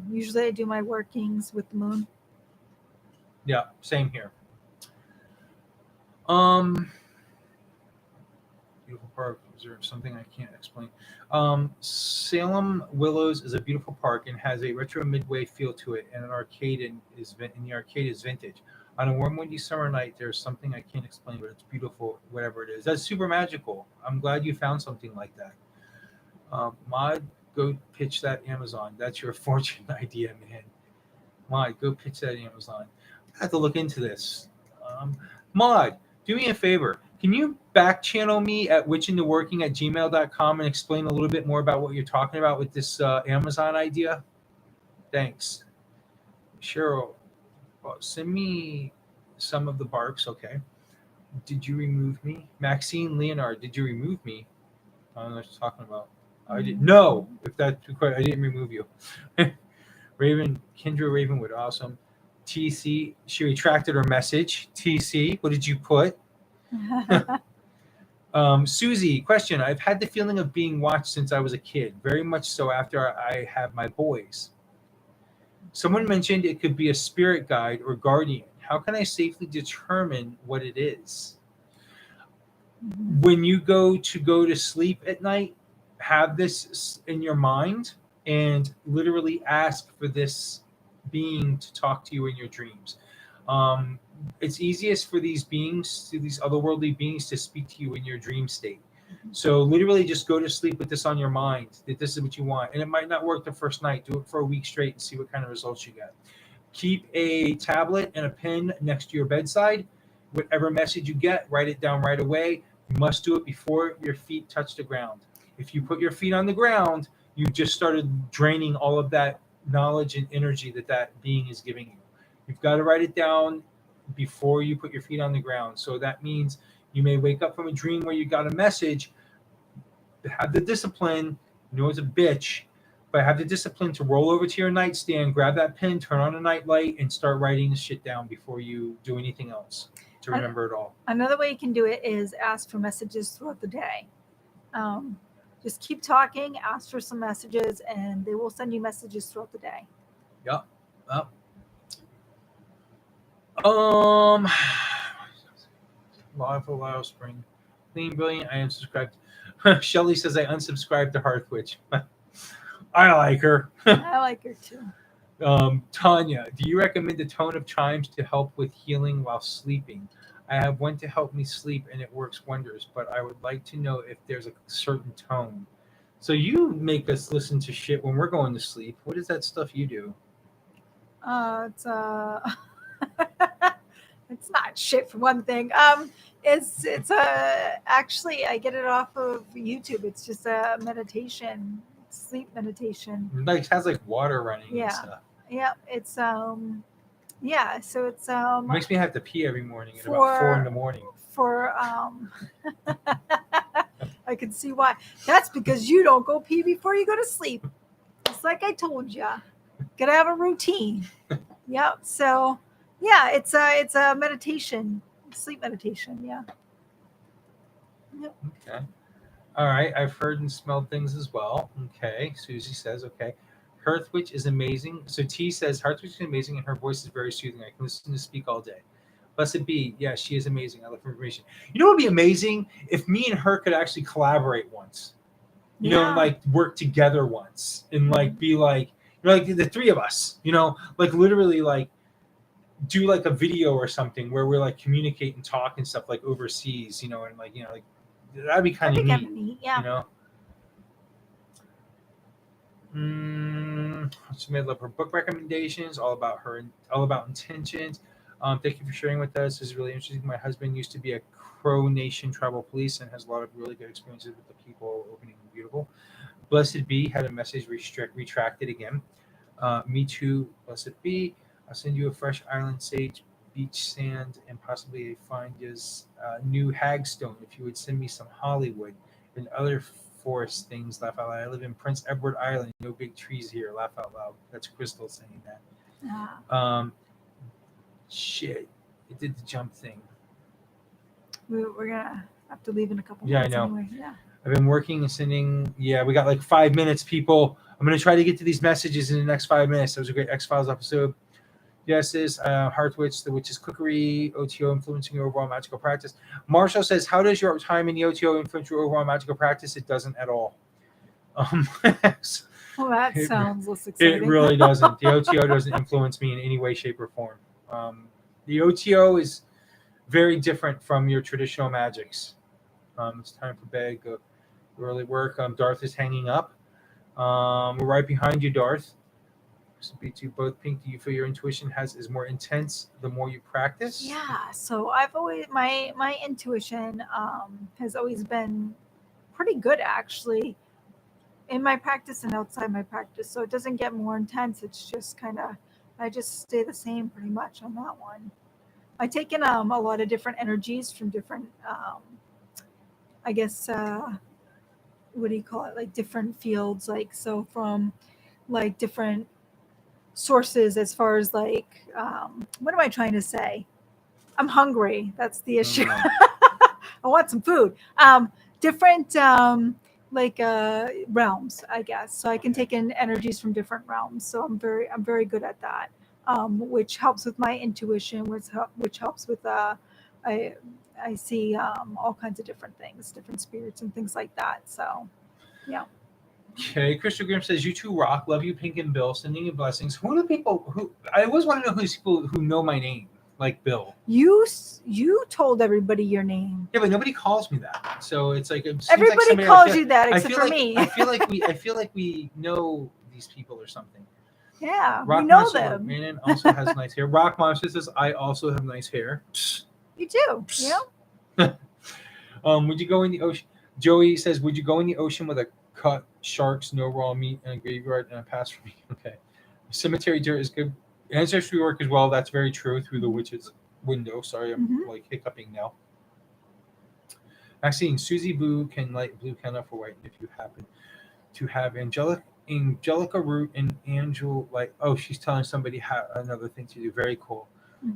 S2: Usually I do my workings with the moon.
S1: Yeah, same here. Beautiful park. Is there something I can't explain? Salem Willows is a beautiful park and has a retro midway feel to it, and the arcade is vintage. On a warm, windy summer night, there's something I can't explain, but it's beautiful. Whatever it is, that's super magical. I'm glad you found something like that. Mod, go pitch that Amazon. That's your fortune idea, man. Mod, go pitch that Amazon. I have to look into this. Mod, do me a favor. Can you back channel me at witchintheworking@gmail.com and explain a little bit more about what you're talking about with this Amazon idea? Thanks. Cheryl, send me some of the barks. Okay. Did you remove me? Maxine Leonard, did you remove me? I don't know what you're talking about. I didn't. No, if that's correct, I didn't remove you. Kendra Ravenwood, awesome. TC, she retracted her message. TC, what did you put? Susie, question. I've had the feeling of being watched since I was a kid, very much so after I have my boys. Someone mentioned it could be a spirit guide or guardian. How can I safely determine what it is? When you go to sleep at night, have this in your mind and literally ask for this being to talk to you in your dreams. It's easiest for these otherworldly beings to speak to you in your dream state. So literally just go to sleep with this on your mind, that this is what you want. And it might not work the first night. Do it for a week straight and see what kind of results you get. Keep a tablet and a pen next to your bedside. Whatever message you get, write it down right away. You must do it before your feet touch the ground. If you put your feet on the ground, you just started draining all of that knowledge and energy that being is giving you. You've got to write it down before you put your feet on the ground. So that means you may wake up from a dream where you got a message. Have the discipline. It's a bitch, but have the discipline to roll over to your nightstand, grab that pen, turn on a night light, and start writing the shit down before you do anything else to remember it all.
S2: Another way you can do it is ask for messages throughout the day. Just keep talking, ask for some messages, and they will send you messages throughout the day.
S1: Yep. Lyle Spring. Clean Brilliant, I am subscribed. Shelly says I unsubscribed to Hearthwitch. I like her.
S2: I like her too.
S1: Tanya, do you recommend the tone of chimes to help with healing while sleeping? I have one to help me sleep and it works wonders, but I would like to know if there's a certain tone. So you make us listen to shit when we're going to sleep. What is that stuff you do?
S2: It's it's not shit for one thing. It's actually I get it off of YouTube. It's just a meditation, sleep meditation.
S1: It has like water running and stuff.
S2: Yeah, it's yeah, so it's
S1: it makes me have to pee every morning at about 4 a.m.
S2: For I can see why. That's because you don't go pee before you go to sleep. It's like I told you. Gotta have a routine. Yep. So yeah, it's a meditation, sleep meditation. Yeah. Yep.
S1: Okay. All right. I've heard and smelled things as well. Okay. Susie says, okay. Hearthwitch is amazing. So T says Hearthwitch is amazing and her voice is very soothing. I can listen to speak all day. Blessed be. Yeah, she is amazing. I love her information. You know what would be amazing? If me and her could actually collaborate once. You know, and like work together once and like be like, like the three of us, like literally like do like a video or something where we're like communicate and talk and stuff like overseas, and like like that'd be kind of neat,
S2: Yeah.
S1: She made love her book recommendations, all about intentions. Thank you for sharing with us. This is really interesting. My husband used to be a Crow Nation tribal police and has a lot of really good experiences with the people opening and beautiful. Blessed Be had a message retracted again. Me too, Blessed Be. I'll send you a fresh island sage, beach sand, and possibly a find his new hagstone if you would send me some Hollywood and other forest things. Laugh out loud. I live in Prince Edward Island. No big trees here. Laugh out loud. That's Crystal saying that. Shit. It did the jump thing.
S2: We're gonna have to leave in a couple
S1: Yeah,
S2: minutes
S1: I know.
S2: anyway. Yeah.
S1: I've been working and sending. Yeah, we got like 5 minutes, people. I'm going to try to get to these messages in the next 5 minutes. That was a great X-Files episode. Yes, is Heartwitch, the Witch's Cookery, OTO influencing your overall magical practice. Marshall says, how does your time in the OTO influence your overall magical practice? It doesn't at all.
S2: Well, that sounds less exciting.
S1: It really doesn't. The OTO doesn't influence me in any way, shape, or form. The OTO is very different from your traditional magics. It's time for bed. Go early work. Darth is hanging up. We're right behind you, Darth. B2 both Pink. Do you feel your intuition is more intense the more you practice?
S2: Yeah. So I've always my intuition has always been pretty good actually in my practice and outside my practice. So it doesn't get more intense. It's just I just stay the same pretty much on that one. I take in a lot of different energies from different I guess what do you call it, like different fields, like so from like different sources as far as like what am I trying to say? I'm hungry. That's the issue. I want some food. Different realms, I guess. So I can take in energies from different realms. So I'm very good at that. Which helps with my intuition, which helps with I see all kinds of different things, different spirits and things like that. So yeah.
S1: Okay, Crystal Grimm says, you two rock. Love you, Pink and Bill. Sending you blessings. Who are the people who I always want to know who these people who know my name, like Bill?
S2: You told everybody your name.
S1: Yeah, but nobody calls me that. So it's like
S2: everybody calls you that except for me.
S1: I feel like we know these people or something.
S2: Yeah,
S1: Rock
S2: we know
S1: Monster,
S2: them.
S1: Mannun also has nice hair. Rock Monster says, I also have nice hair.
S2: You do. Yeah.
S1: Would you go in the ocean? Joey says, would you go in the ocean with a cut sharks, no raw meat, and a graveyard and a pass for me? Okay. Cemetery dirt is good. Ancestry work as well. That's very true through the witch's window. Sorry, I'm like hiccuping now. Maxine, Susie Boo can light blue candle for white if you happen to have Angelica root and Angel like. Oh, she's telling somebody another thing to do. Very cool.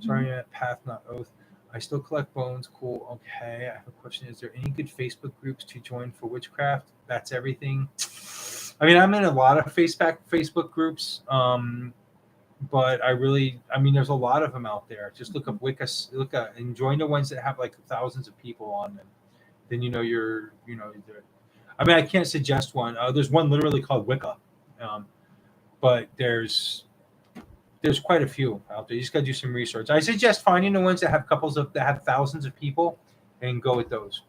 S1: Sorry, path, not oath. I still collect bones. Cool. Okay. I have a question. Is there any good Facebook groups to join for witchcraft? That's everything. I mean, I'm in a lot of Facebook groups. But there's a lot of them out there. Just look up Wicca, and join the ones that have like thousands of people on them. Then I can't suggest one. There's one literally called Wicca, but there's quite a few out there. You just got to do some research. I suggest finding the ones that have that have thousands of people, and go with those.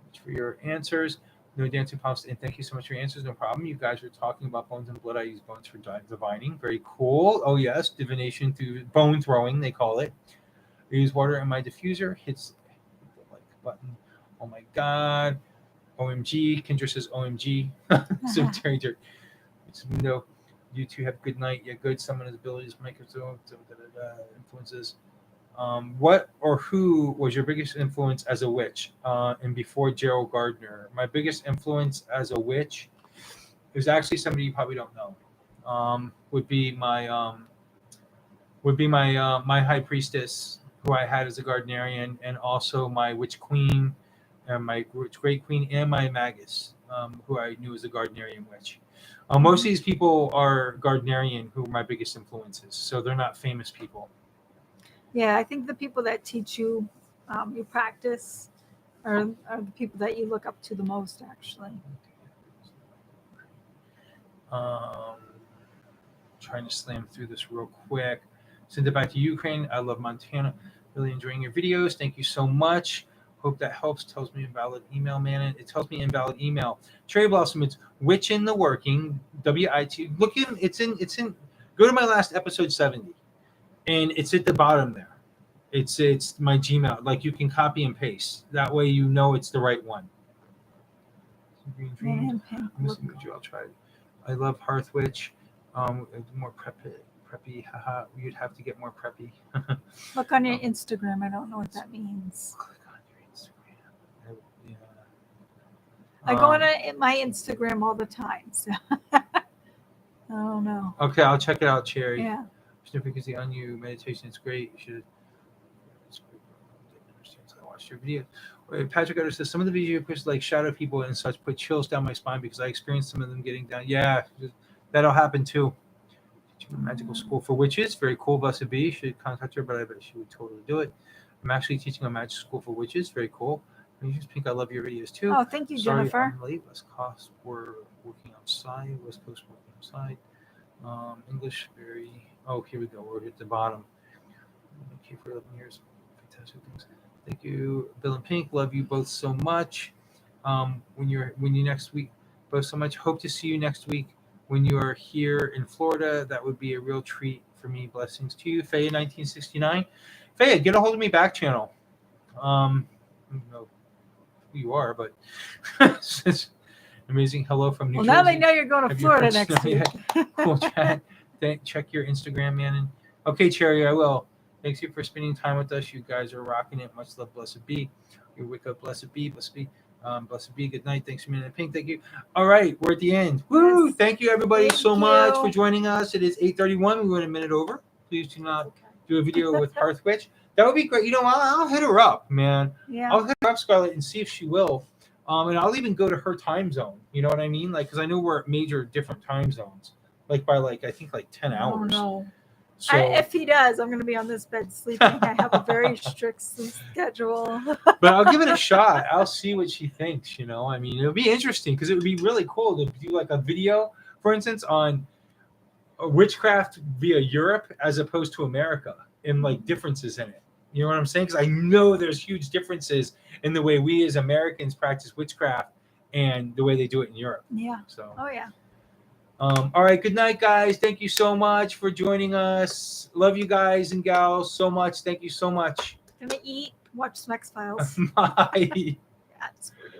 S1: Thanks for your answers. No dancing palms, and thank you so much for your answers. No problem. You guys are talking about bones and blood. I use bones for divining. Very cool. Oh yes, divination through bone throwing, they call it. I use water in my diffuser. Hits the like button. Oh my god. OMG. Kendra says OMG. Cemetery dirt. No. You two have good night. Yeah, good. Someone has abilities to make influences. What or who was your biggest influence as a witch? And before Gerald Gardner, my biggest influence as a witch is actually somebody you probably don't know. Would be my my high priestess, who I had as a Gardnerian, and also my witch queen, and my great queen, and my magus, who I knew as a Gardnerian witch. Most of these people are Gardnerian, who are my biggest influences. So they're not famous people.
S2: Yeah, I think the people that teach you your practice are the people that you look up to the most, actually.
S1: Trying to slam through this real quick. Send it back to Ukraine. I love Montana. Really enjoying your videos. Thank you so much. Hope that helps. Tells me invalid email, man. It tells me invalid email. Cherry Blossom, it's Witch in the Working. WIT. Look in. It's in. Go to my last episode 70, and it's at the bottom there. It's my Gmail. Like you can copy and paste. That way you know it's the right one. Green
S2: Mannun
S1: Dreams.
S2: and Pink.
S1: I'm missing you. I'll try it. I love Hearth Witch. More preppy. Haha. You'd have to get more preppy.
S2: Look on your Instagram. I don't know what that means.
S1: Click on your Instagram. Yeah.
S2: I go on my Instagram all the time. So I don't know.
S1: Okay, I'll check it out, Cherry.
S2: Yeah.
S1: Because the on you meditation is great. You should. I watched your video. Patrick Utter says some of the videos like shadow people and such put chills down my spine because I experienced some of them getting down. Yeah, that'll happen too. Magical School for Witches, very cool. Blessed be. You should contact her, but I bet she would totally do it. I'm actually teaching a magic school for witches, very cool. Pink, I love your videos too.
S2: Oh, thank you,
S1: Sorry,
S2: Jennifer.
S1: I'm late. West Coast, we're working outside. West Coast working outside. English, very. Oh, here we go. We're at the bottom. Thank you for 11 years. Fantastic things. Thank you, Bill and Pink. Love you both so much. When you next week, both so much. Hope to see you next week when you are here in Florida. That would be a real treat for me. Blessings to you, Faye 1969. Faye, get a hold of me back channel. I don't know who you are, but it's amazing. Hello from New Jersey.
S2: Well, now they know you're going to
S1: Have you
S2: Florida
S1: heard
S2: next
S1: snow
S2: week.
S1: yet? Cool chat. Check your Instagram, man. Okay, Cherry, I will. Thanks you for spending time with us. You guys are rocking it. Much love, blessed be. Your Wicca, blessed be, blessed be. Blessed be. Good night. Thanks, Mannun and Pink. Thank you. All right, we're at the end. Woo!
S2: Yes.
S1: Thank you, everybody,
S2: Thank
S1: so much
S2: you.
S1: for joining us. It is 8:31. We went a minute over. Please do not do a video with Hearth Witch. That would be great. You know, I'll hit her up, man.
S2: Yeah.
S1: I'll hit her up, Scarlett, and see if she will. And I'll even go to her time zone. You know what I mean? Like, because I know we're at major different time zones. Like by I think 10 hours.
S2: Oh no.
S1: So
S2: If he does, I'm going to be on this bed sleeping. I have a very strict sleep schedule.
S1: but I'll give it a shot. I'll see what she thinks, I mean, it'll be interesting because it would be really cool to do like a video, for instance, on witchcraft via Europe as opposed to America and like differences in it. You know what I'm saying? Because I know there's huge differences in the way we as Americans practice witchcraft and the way they do it in Europe.
S2: Yeah.
S1: So.
S2: Oh, yeah.
S1: All right. Good night, guys. Thank you so much for joining us. Love you guys and gals so much. Thank you so much.
S2: Gonna eat, watch some X-Files.
S1: Bye.
S2: That's weird.